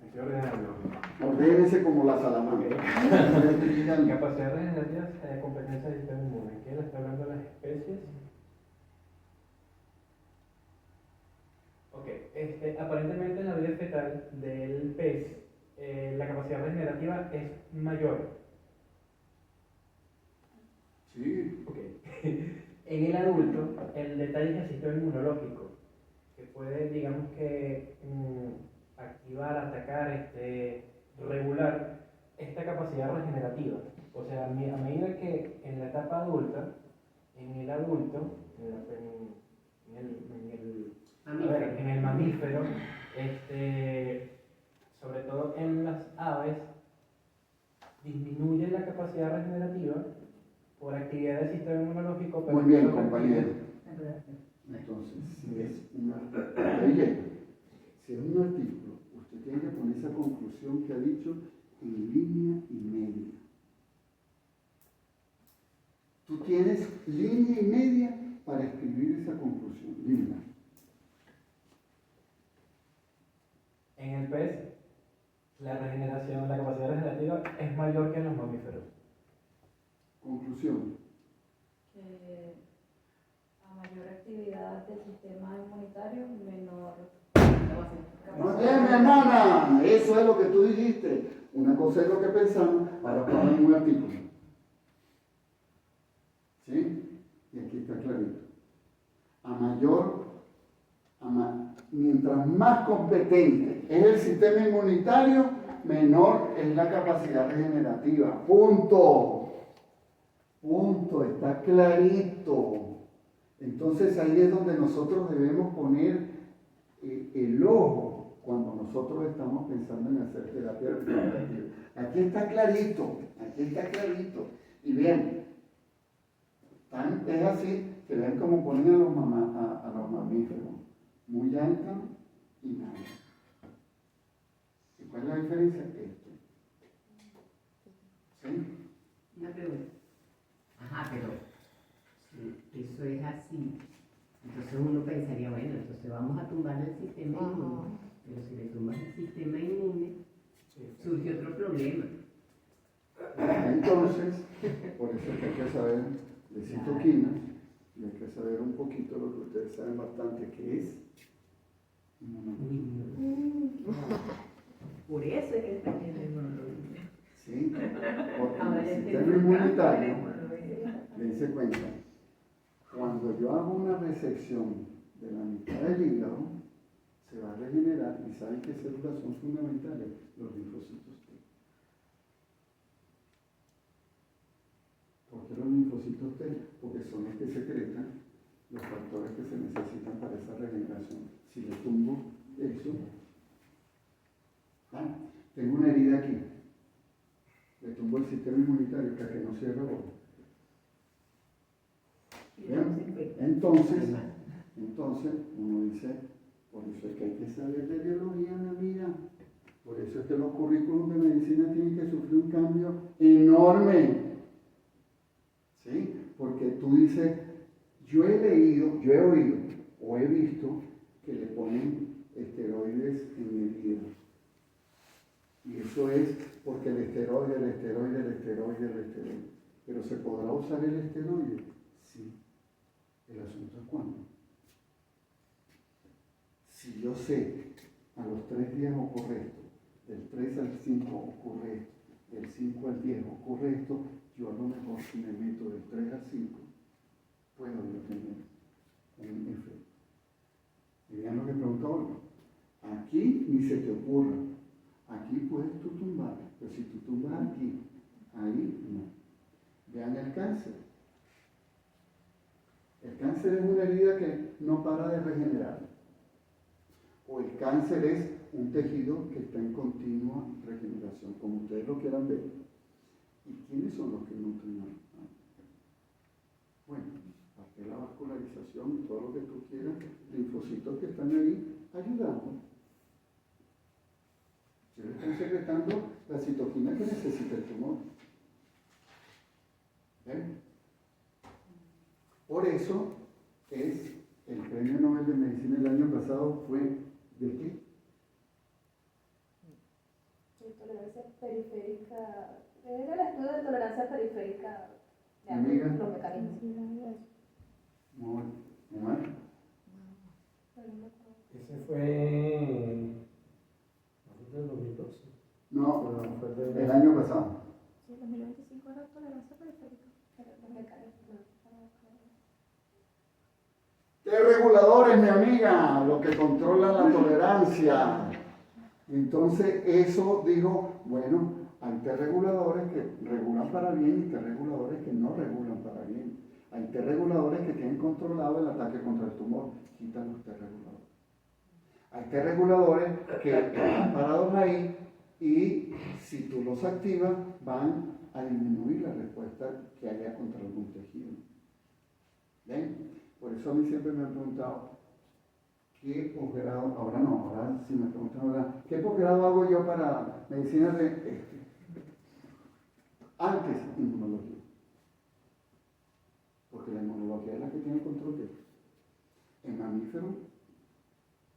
Estoy ordenando. Ordénese como la salamandra. Capacidad regenerativa, competencia del sistema inmune. ¿Quién está hablando de las especies? Ok, aparentemente en la vida fetal del pez, la capacidad regenerativa es mayor. Sí. Ok. En el adulto, el detalle es el sistema inmunológico, que puede, digamos que, activar, atacar, regular esta capacidad regenerativa. O sea, a medida que en la etapa adulta, en el adulto, en el mamífero, sobre todo en las aves, disminuye la capacidad regenerativa por actividad del sistema inmunológico. Muy bien, compañero. Entonces, si es un artículo, usted tiene que poner esa conclusión que ha dicho en línea y media. Tú tienes línea y media para escribir esa conclusión. Dímela. En el pez, la capacidad regenerativa es mayor que en los mamíferos. Conclusión. Que a mayor actividad del sistema inmunitario, menor No, mi hermana, eso es lo que tú dijiste. Una cosa es lo que pensamos, ahora ponemos un artículo. ¿Sí? Y aquí está clarito. Mientras más competente es el sistema inmunitario, menor es la capacidad regenerativa. Punto. Punto, está clarito. Entonces ahí es donde nosotros debemos poner el ojo cuando nosotros estamos pensando en hacer terapia regenerativa. Aquí está clarito, aquí está clarito. Y bien, es así que ven como ponen a los mamíferos, muy alta y nada. ¿Y cuál es la diferencia? Esto. ¿Sí? Una pregunta. Ajá, pero si eso es así, entonces uno pensaría, bueno, entonces vamos a tumbar el sistema inmune. Pero si le tumbas el sistema inmune, surge otro problema. Entonces, por eso es que hay que saber de citoquinas y hay que saber un poquito lo que ustedes saben bastante, que es inmunología. Por eso es que está en el inmunología. ¿Sí? Porque el sistema inmunitario, dense cuenta, cuando yo hago una resección de la mitad del hígado, se va a regenerar, y saben qué células son fundamentales, los linfocitos T. ¿Por qué los linfocitos T? Porque son los que secretan los factores que se necesitan para esa regeneración. Si le tumbo eso, tengo una herida aquí, le tumbo el sistema inmunitario para que no cierre boca. Entonces uno dice, por eso es que hay que saber de biología en la vida. Por eso es que los currículos de medicina tienen que sufrir un cambio enorme. ¿Sí? Porque tú dices, yo he oído o he visto que le ponen esteroides en el hígado. Y eso es porque el esteroide. Pero ¿se podrá usar el esteroide? Sí. El asunto es cuándo. Si yo sé, a los 3 días ocurre esto, del 3 al 5 ocurre esto, del 5 al 10 ocurre esto, yo a lo mejor si me meto del 3 al 5, puedo yo tener un efecto. Y vean lo que pregunta Olga. Aquí ni se te ocurra. Aquí puedes tú tumbar, pero si tú tumbas aquí, ahí no. Vean el cáncer. El cáncer es una herida que no para de regenerar. O el cáncer es un tejido que está en continua regeneración, como ustedes lo quieran ver. ¿Y quiénes son los que nutren? Bueno, parte de la vascularización y todo lo que tú quieras, linfocitos que están ahí ayudando. Se le están secretando la citoquina que necesita el tumor. ¿Ven? Por eso es el premio Nobel de Medicina el año pasado fue ¿de qué? Tolerancia periférica. Era el estudio de tolerancia periférica de Amiga. los mecanismos. Muy mal. Ese fue. ¿No fue del 2012? No, No, fue del el año pasado. Sí, el 2025 era tolerancia periférica. T-reguladores, mi amiga, lo que controla la tolerancia. Entonces, eso dijo, bueno, hay T-reguladores que regulan para bien y T-reguladores que no regulan para bien. Hay T-reguladores que tienen controlado el ataque contra el tumor, quitan los T-reguladores. Hay T-reguladores que están parados ahí y si tú los activas van a disminuir la respuesta que haya contra algún tejido. ¿Ven? Por eso a mí siempre me han preguntado, ¿qué posgrado? Ahora no, ahora si me preguntan ahora, ¿qué posgrado hago yo para medicina de Antes, inmunología. Porque la inmunología es la que tiene control de eso. En mamíferos,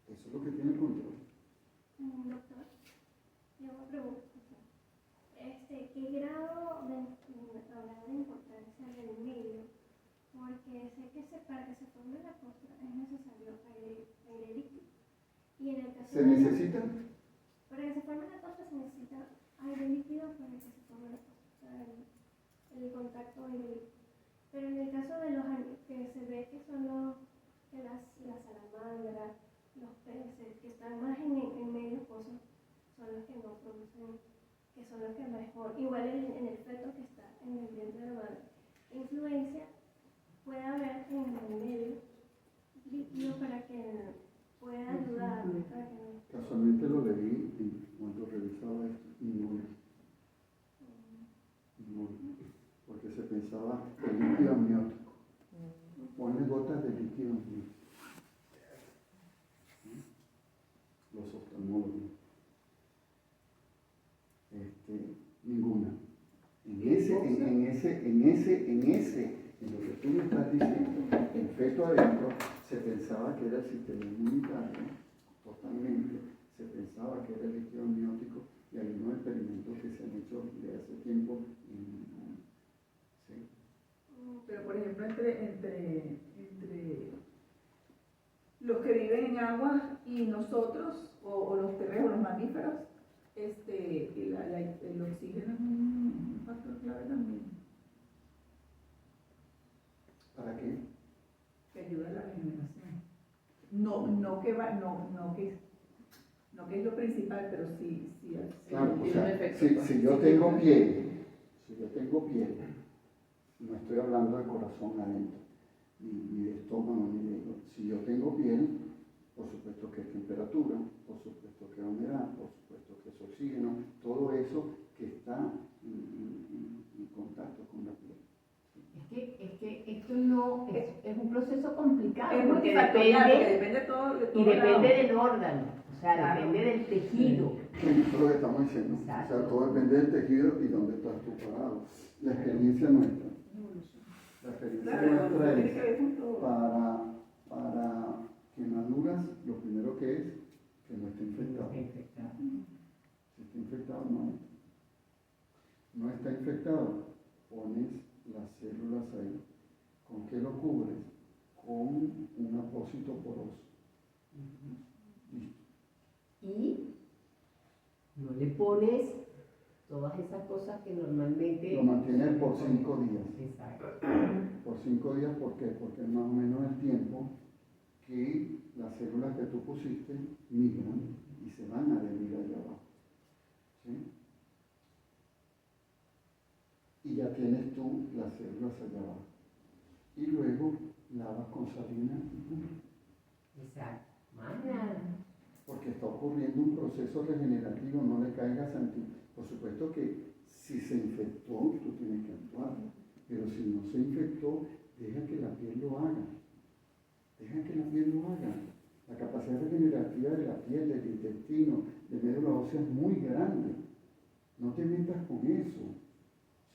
eso es lo que tiene control. Doctor, yo me pregunto, ¿qué grado habrá de importancia del medio? Porque sé que para que se forme la costra es necesario aire líquido. Y en el caso ¿Se necesita? para que se forme la costra se necesita aire líquido para que se forme la costra, el contacto aire líquido. Pero en el caso de los que se ve que son las salamandras, los peces que están más en medio foso, son los que no producen, que son los que mejor, igual en el feto que está en el vientre de la madre, influencia puede haber en el medio líquido para que pueda ayudar. Para que Casualmente lo leí cuando revisaba esto, ninguno. Porque se pensaba el líquido amniótico. Ponle gotas de líquido amniótico. Los oftalmólogos. Ninguna. En lo que tú me estás diciendo, el feto adentro, se pensaba que era el sistema inmunitario, totalmente, se pensaba que era el líquido amniótico, y hay unos experimentos que se han hecho de hace tiempo y ninguno. ¿Sí? Pero por ejemplo, entre los que viven en agua y nosotros, o los terrestres, los mamíferos, el oxígeno es un factor clave también. ¿Para qué? Que ayuda a la regeneración. No que es lo principal, pero sí. Claro, o tiene sea, un efecto. si yo tengo piel, no estoy hablando de corazón adentro, ni de estómago, ni de hígado. Si yo tengo piel, por supuesto que es temperatura, por supuesto que es humedad, por supuesto que es oxígeno, todo eso que está en contacto con la piel. Es que esto no es un proceso complicado. Es porque multifactorial, porque depende de todo y depende del órgano, o sea, claro, depende del tejido. Eso es lo que estamos diciendo. Exacto. O sea, todo depende del tejido y dónde estás tú parado. La experiencia nuestra. La experiencia nuestra tiene que es ver con todo. para quemaduras, lo primero que es que no esté infectado. Si está infectado, no. No está infectado, pones las células ahí. ¿Con qué lo cubres? Con un apósito poroso. Listo. Y no le pones todas esas cosas que normalmente... Lo mantienes por 5 días. Exacto. Por 5 días, ¿por qué? Porque es más o menos el tiempo que las células que tú pusiste migran y se van a adherir allá abajo. ¿Sí? Y ya tienes tú las células allá abajo. Y luego lavas con salina y punto. Exacto. Más nada. Porque está ocurriendo un proceso regenerativo, no le caigas anti. Por supuesto que si se infectó, tú tienes que actuar. Pero si no se infectó, deja que la piel lo haga. Deja que la piel lo haga. La capacidad regenerativa de la piel, del intestino, de médula ósea es muy grande. No te metas con eso.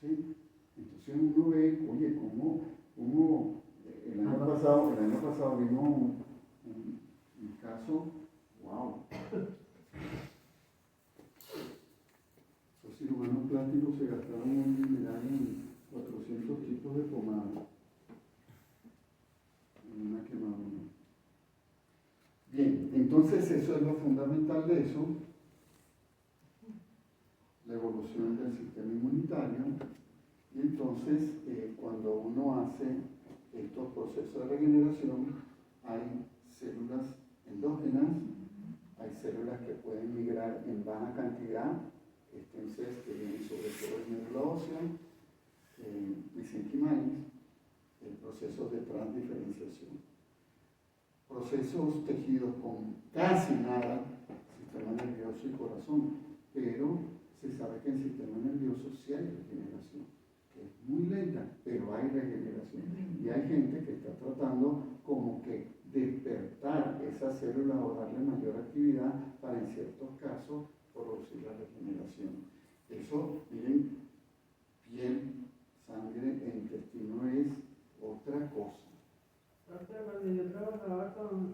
¿Sí? Entonces uno ve, oye, cómo el año pasado vino un caso, wow. Los cirujanos plásticos se gastaron un dineral en 400 tipos de pomada. En una quemadura. Bien, entonces eso es lo fundamental de eso, la evolución del sistema inmunitario, y entonces cuando uno hace estos procesos de regeneración, hay células endógenas, hay células que pueden migrar en baja cantidad, entonces que vienen sobre todo en médula ósea, mesenquimales, procesos de transdiferenciación. Procesos tejidos con casi nada, sistema nervioso y corazón, pero se sabe que en el sistema nervioso sí hay regeneración, que es muy lenta, pero hay regeneración. Y hay gente que está tratando como que despertar esa célula o darle mayor actividad para en ciertos casos producir la regeneración. Eso, miren, piel, sangre e intestino es otra cosa. Cuando yo trabajaba con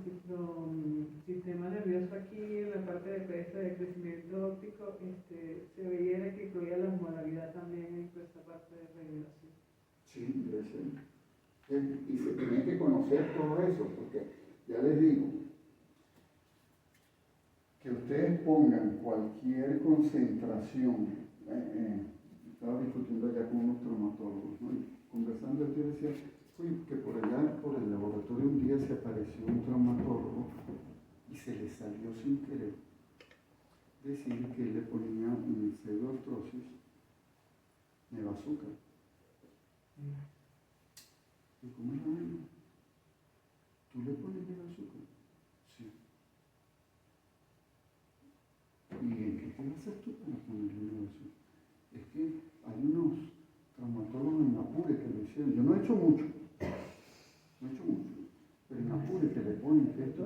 sistema nervioso aquí en la parte de crecimiento óptico, se veía que incluía la osmolaridad también en esa parte de regeneración. Sí, debe ser. Y se tiene que conocer todo eso, porque ya les digo, que ustedes pongan cualquier concentración, estaba discutiendo ya con unos traumatólogos, ¿no? Y conversando yo decía, que por allá, por el laboratorio, un día se apareció un traumatólogo y se le salió sin querer decir que él le ponía en pseudoartrosis nevazúcar. ¿Y cómo es la vaina? ¿Tú le pones nevazúcar? Sí. ¿Y en qué te vas a hacer tú para ponerle nevazúcar? Es que hay unos traumatólogos en Apure que lo hicieron. Yo no he hecho mucho, pero en Apure que le ponen esto,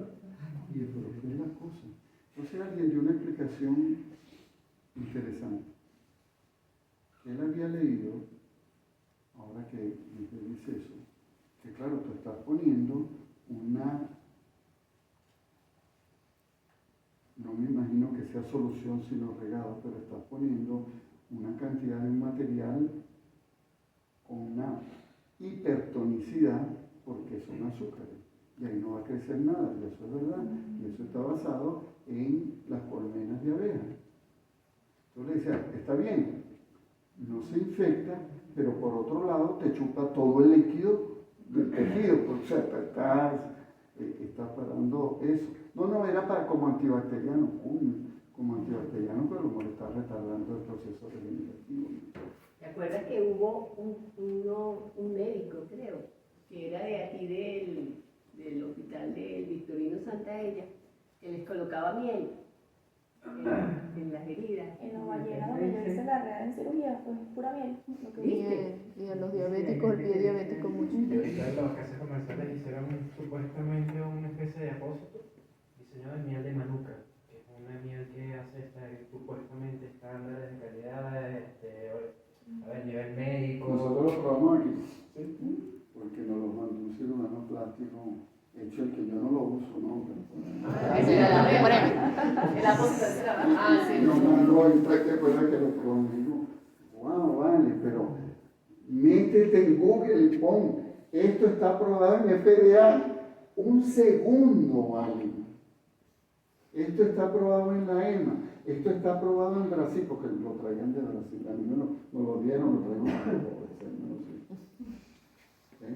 y pero ¿qué es la cosa? Entonces alguien dio una explicación interesante, que él había leído, ahora que me dice eso, que claro, tú estás poniendo no me imagino que sea solución sino regado, pero estás poniendo una cantidad de un material con una hipertonicidad porque son azúcares y ahí no va a crecer nada, y eso es verdad, y eso está basado en las colmenas de abeja. Entonces le decía, está bien, no se infecta, pero por otro lado te chupa todo el líquido del tejido, o sea, estás parando eso. No, era para como antibacteriano, como antibacteriano, pero como le está retardando el proceso regenerativo. ¿Te acuerdas que hubo un médico, creo, que era de aquí del hospital del Victorino Santa Ella, que les colocaba miel en las heridas? En los ballenas donde yo hice la real en cirugía fue pura miel. Y a los diabéticos, el pie diabético mucho. Y ahorita los casas comerciales hicieron supuestamente una especie de apósito diseñado de miel de manuka, que es una miel que hace supuestamente estándares de calidad, a nivel médico. Nosotros lo probamos aquí, ¿sí? Porque nos lo mandó un cirujano plástico, hecho el que yo no lo uso, ¿no? El apósito se la va. Sí. Nos mandó y que fuera que lo probamos. Digo, wow, vale, pero métete en Google y pon, esto está aprobado en FDA, un segundo, vale. Esto está aprobado en la EMA, esto está aprobado en Brasil, porque lo traían de Brasil, a mí me lo dieron, lo trajeron de Brasil, no lo sé. ¿Sí?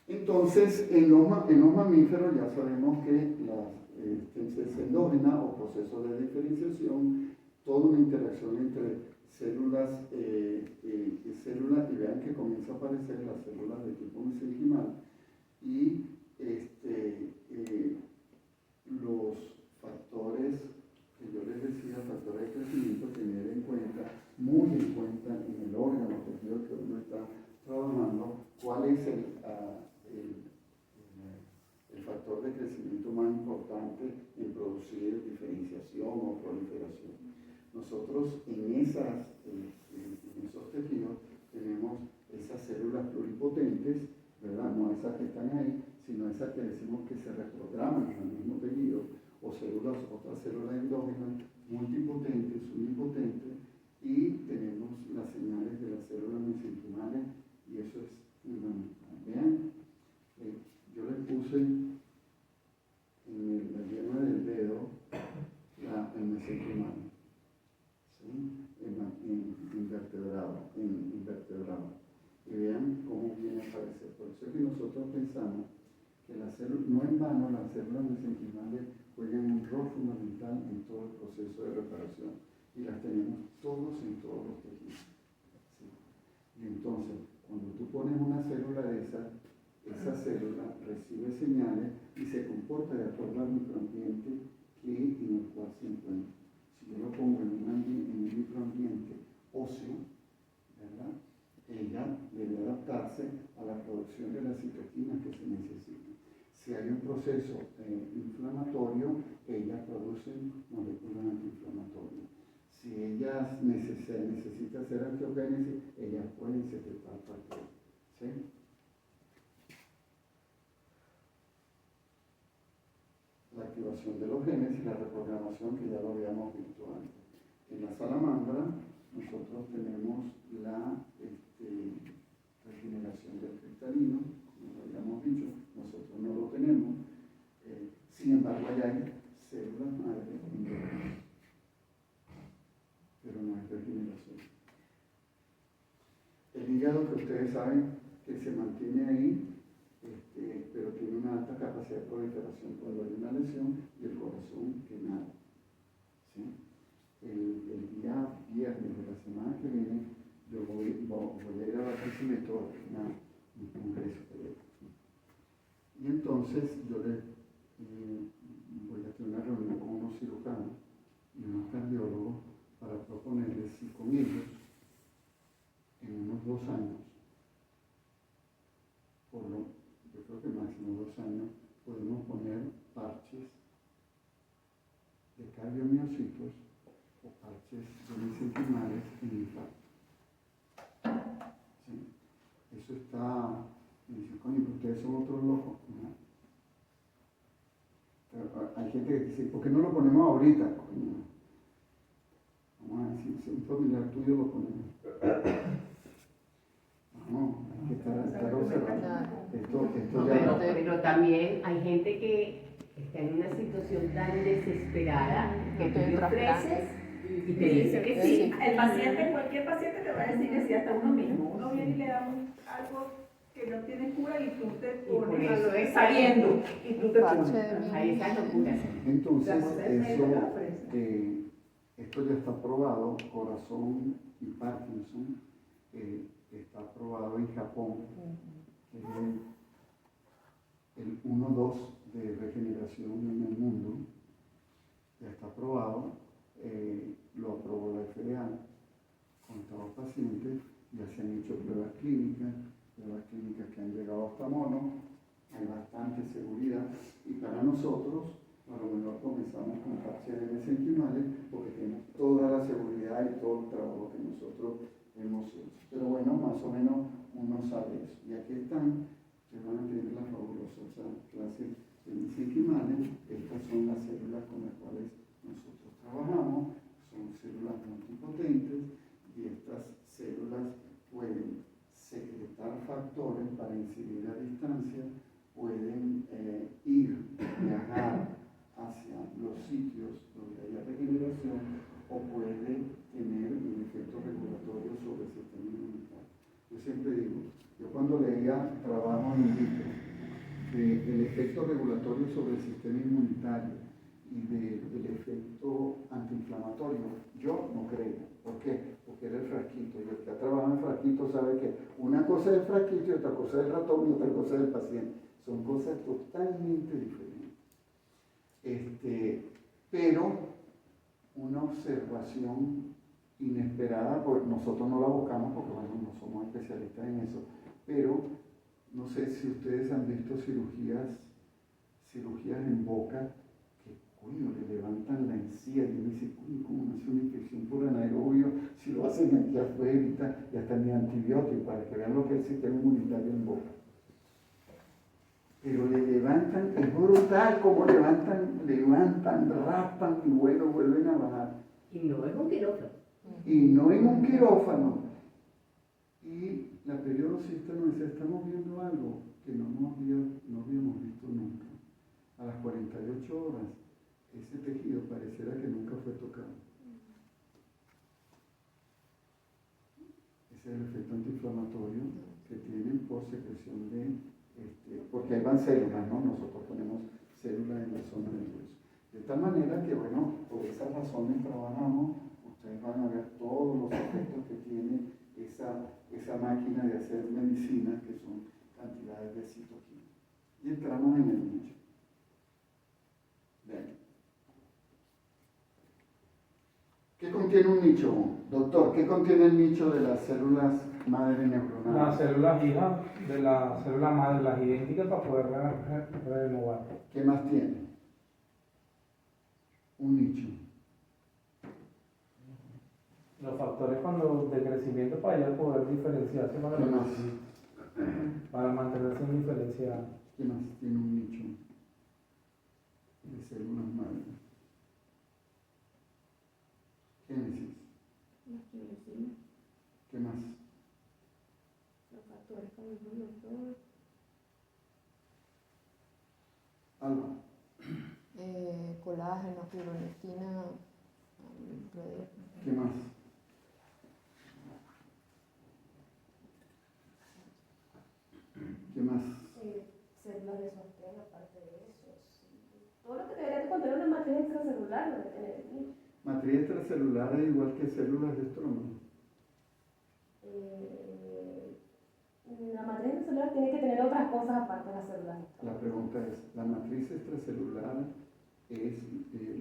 Entonces, en los mamíferos ya sabemos que la síntesis endógena o proceso de diferenciación, toda una interacción entre células y células, y vean que comienza a aparecer las células de tipo mesenquimal y los factores que yo les decía, factores de crecimiento, tener en cuenta, muy en cuenta en el órgano tejido que uno está trabajando, cuál es el factor de crecimiento más importante en producir diferenciación o proliferación. Nosotros en esos tejidos tenemos esas células pluripotentes, ¿verdad? No esas que están ahí, sino esas que decimos que se reprograman en el mismo tejido, o otras células endógenas multipotentes, unipotentes, y tenemos las señales de las células mesenquimales, y eso es fundamental. Vean, yo les puse en la yema del dedo el mesenquimal, ¿sí? Invertebrado. Y vean cómo viene a aparecer. Por eso es que nosotros pensamos que no en vano las células mesenquimales juegan un rol fundamental en todo el proceso de reparación, y las tenemos todos en todos los tejidos. ¿Sí? Y entonces, cuando tú pones una célula de esa célula recibe señales y se comporta de acuerdo al microambiente en el cual se encuentra. Si yo lo pongo en un microambiente óseo, ¿verdad? Ella debe adaptarse a la producción de las citoquinas que se necesitan. Si hay un proceso inflamatorio, ella produce moléculas antiinflamatorias. Si ella necesita hacer angiogénesis, ellas pueden secretar factores. ¿Sí? La activación de los genes y la reprogramación, que ya lo habíamos visto antes. En la salamandra nosotros tenemos la regeneración del cristalino, como lo habíamos dicho, nosotros no lo tenemos. Sin embargo, allá hay células madre endógenas, pero no hay regeneración. El hígado, que ustedes saben que se mantiene ahí, pero tiene una alta capacidad de proliferación cuando hay una lesión, y el corazón que nada. ¿Sí? El día viernes de la semana que viene, yo voy a ir a Barquisimeto a un congreso. Y entonces yo voy a tener una reunión con unos cirujanos y unos cardiólogos para proponerles si con ellos, en unos 2 años, yo creo que máximo 2 años, podemos poner parches de cardiomiocitos o parches de mesenquimales en infarto. ¿Sí? Eso está, me dicen, coño, pero ustedes son otros locos. ¿No? Pero hay gente que dice, ¿por qué no lo ponemos ahorita? Coño. Vamos a decir, si un familiar tuyo lo ponemos. No, hay que estar observando. Pero también hay gente que está en una situación tan desesperada que tú le ofreces y te dice que sí. Cualquier paciente te va a decir que sí, hasta uno mismo. Uno viene y le da algo que no tiene cura y tú te pones a lo de sabiendo y tú te pones a esa locura. Entonces, esto ya está probado, corazón y Parkinson, está aprobado en Japón, que es el 1-2 de regeneración en el mundo, ya está aprobado, lo aprobó la FDA con todos los pacientes, ya se han hecho pruebas clínicas que han llegado hasta mono, hay bastante seguridad, y para nosotros, a lo mejor comenzamos con parches de mesenquimales porque tenemos toda la seguridad y todo el trabajo que nosotros hemos hecho. Pero bueno, más o menos uno sabe eso. Y aquí están, que van a tener la fabulosa clase de mesenquimales. Estas son las células con las cuales nosotros trabajamos, son células multipotentes, y estas células pueden secretar factores para incidir a distancia, pueden trabajo in vitro, del efecto regulatorio sobre el sistema inmunitario y del efecto antiinflamatorio, yo no creo. ¿Por qué? Porque era el frasquito, y el que ha trabajado en frasquito sabe que una cosa es el frasquito y otra cosa es el ratón y otra cosa es el paciente. Son cosas totalmente diferentes. Pero una observación inesperada, pues nosotros no la buscamos porque bueno, no somos especialistas en eso, pero no sé si ustedes han visto cirugías en boca que, coño, le levantan la encía y uno dice, coño, ¿cómo hace una infección por anaerobio? Si lo hacen aquí afuera y hasta ni antibiótico, para que vean lo que es el sistema inmunitario en boca. Pero le levantan, es brutal como levantan, raspan y bueno, vuelven a bajar. Y no es un quirófano. Y no en un quirófano. Y la periodicista nos dice, estamos viendo algo que no habíamos visto nunca. A las 48 horas, ese tejido pareciera que nunca fue tocado. Ese es el efecto antiinflamatorio que tienen por secreción de... porque ahí van células, ¿no? Nosotros ponemos células en la zona del hueso. De tal manera que, bueno, por esas razones trabajamos, ustedes van a ver todos los efectos que tiene esa máquina de hacer medicina, que son cantidades de citoquinas. Y entramos en el nicho. Bien. ¿Qué contiene un nicho, doctor? ¿Qué contiene el nicho de las células madre neuronales? Las células hijas de la célula madre, las idénticas para poder renovar. ¿Qué más tiene? Un nicho. Los factores de crecimiento para ella poder diferenciarse para, para mantenerse indiferenciada. ¿Qué más tiene un nicho de células madre? Génesis. ¿Qué más? Los factores como el doctor. Alba. Colágeno, fibronectina. ¿Qué más? ¿Qué más? Células de sostén, aparte de eso. Sí. Todo lo que debería contener una matriz extracelular debe tener el nicho. Matriz extracelular es igual que células de estrómalo. La matriz extracelular tiene que tener otras cosas aparte de las células. La pregunta es, ¿la matriz extracelular es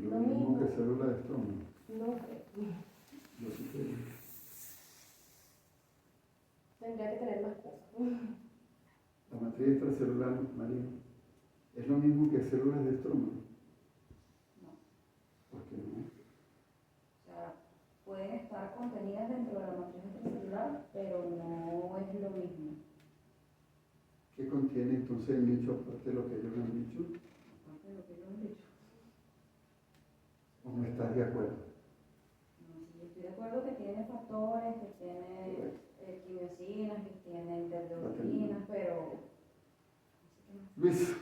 lo mismo que célula de estrómalo? No creo. Yo sí creo. Tendría que tener más cosas. La matriz extracelular, María, ¿es lo mismo que células de estrómalo? No. ¿Por qué no? O sea, pueden estar contenidas dentro de la matriz extracelular, pero no es lo mismo. ¿Qué contiene entonces el nicho aparte de lo que ellos han dicho? Aparte de lo que ellos han dicho. ¿O no estás de acuerdo? No, sí, estoy de acuerdo que tiene factores, que tiene quimiosinas, que tiene interleucinas, pero... Luis.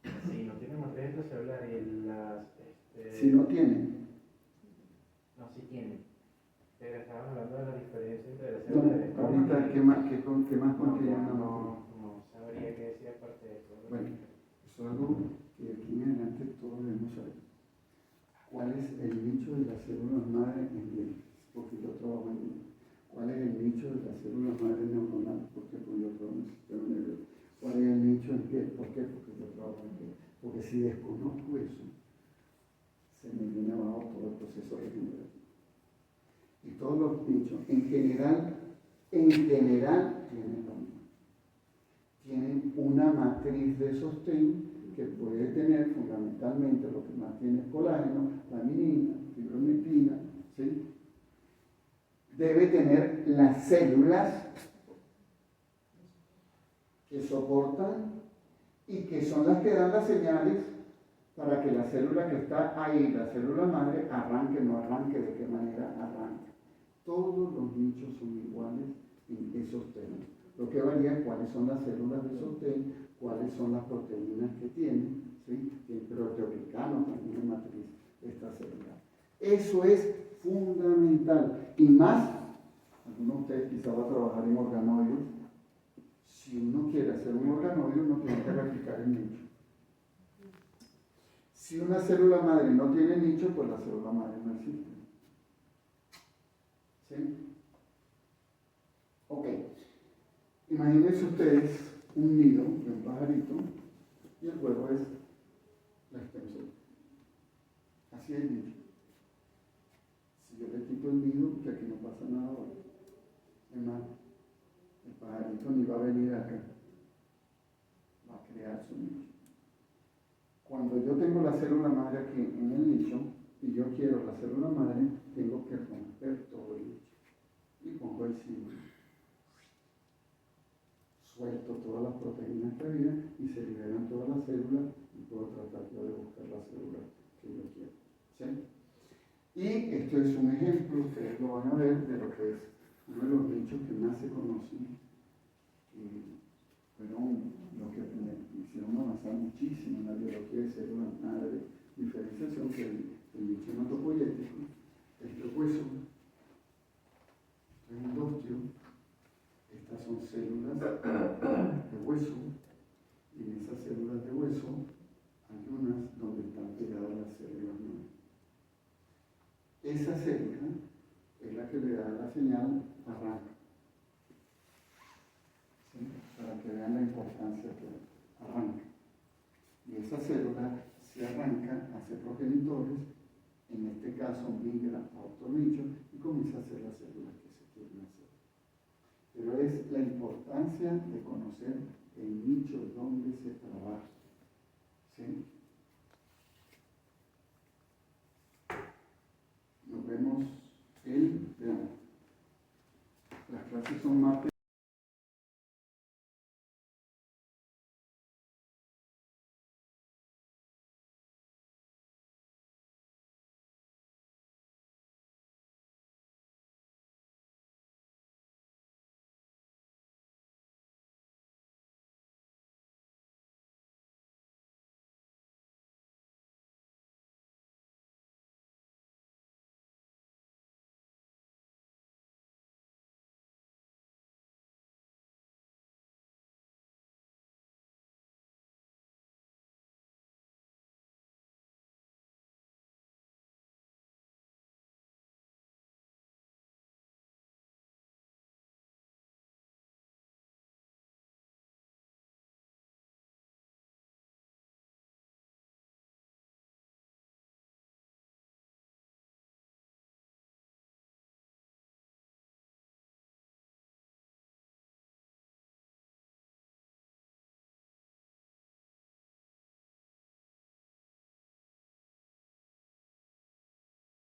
Si no tiene matriz extracelular y las... Si no tiene. No, sí tiene. Pero estábamos hablando de la diferencia entre las No, células de estrómalo. ahorita, ¿qué más contiene una matriz? No sabría qué decir aparte de eso. Bueno, eso es algo que aquí en adelante todos debemos saber. ¿Cuál es el nicho de las células madre en dientes? Porque yo trabajo en dientes. ¿Cuál es el nicho de las células madre neuronales? Porque pues yo trabajo en el sistema nervioso. ¿Cuál es el nicho en piel? ¿Por qué? Porque yo trabajo en piel. Porque si desconozco eso, se me viene abajo todo el proceso regenerativo. Y todos los nichos, en general, tienen lo mismo. Tienen una matriz de sostén que puede tener fundamentalmente lo que más tiene es colágeno, laminina, fibronectina, ¿sí? Debe tener las células que soportan y que son las que dan las señales para que la célula que está ahí, la célula madre, arranque, no arranque, de qué manera arranque. Todos los nichos son iguales en sostén. Lo que varía es cuáles son las células de sostén, cuáles son las proteínas que tienen, ¿sí? El proteoglicano también es matriz extracelular. Eso es fundamental. Y más, alguno de ustedes quizá va a trabajar en organoides. Si uno quiere hacer un organoide, uno tiene que replicar el nicho. Si una célula madre no tiene nicho, pues la célula madre no existe. ¿Sí? Ok. Imagínense ustedes un nido de un pajarito y el huevo es la extensión. Así es el nicho. Si yo le quito el nido, que aquí no pasa nada ahora. Es más, el pajarito ni va a venir acá. Va a crear su nicho. Cuando yo tengo la célula madre aquí en el nicho y yo quiero la célula madre, tengo que romper todo el nicho. Y pongo el símbolo. Suelto todas las proteínas que había y se liberan todas las células y puedo tratar yo de buscar la célula que yo quiero. ¿Sí? Y esto es un ejemplo, ustedes lo van a ver, de lo que es uno de los nichos que más se conocen. Fueron lo que me hicieron avanzar muchísimo en la biología de células madre, diferenciación, que el nicho hematopoyético, este hueso, esto es endostrio, estas son células de hueso, y en esas células de hueso hay unas donde están pegadas las células madre. Esa célula es la que le da la señal arranca. ¿Sí? Para que vean la importancia que arranca. Y esa célula, si arranca, hace progenitores, en este caso migra a otro nicho y comienza a hacer las células que se quieren hacer. Pero es la importancia de conocer el nicho donde se trabaja. ¿Sí? Nos vemos vean, las clases son más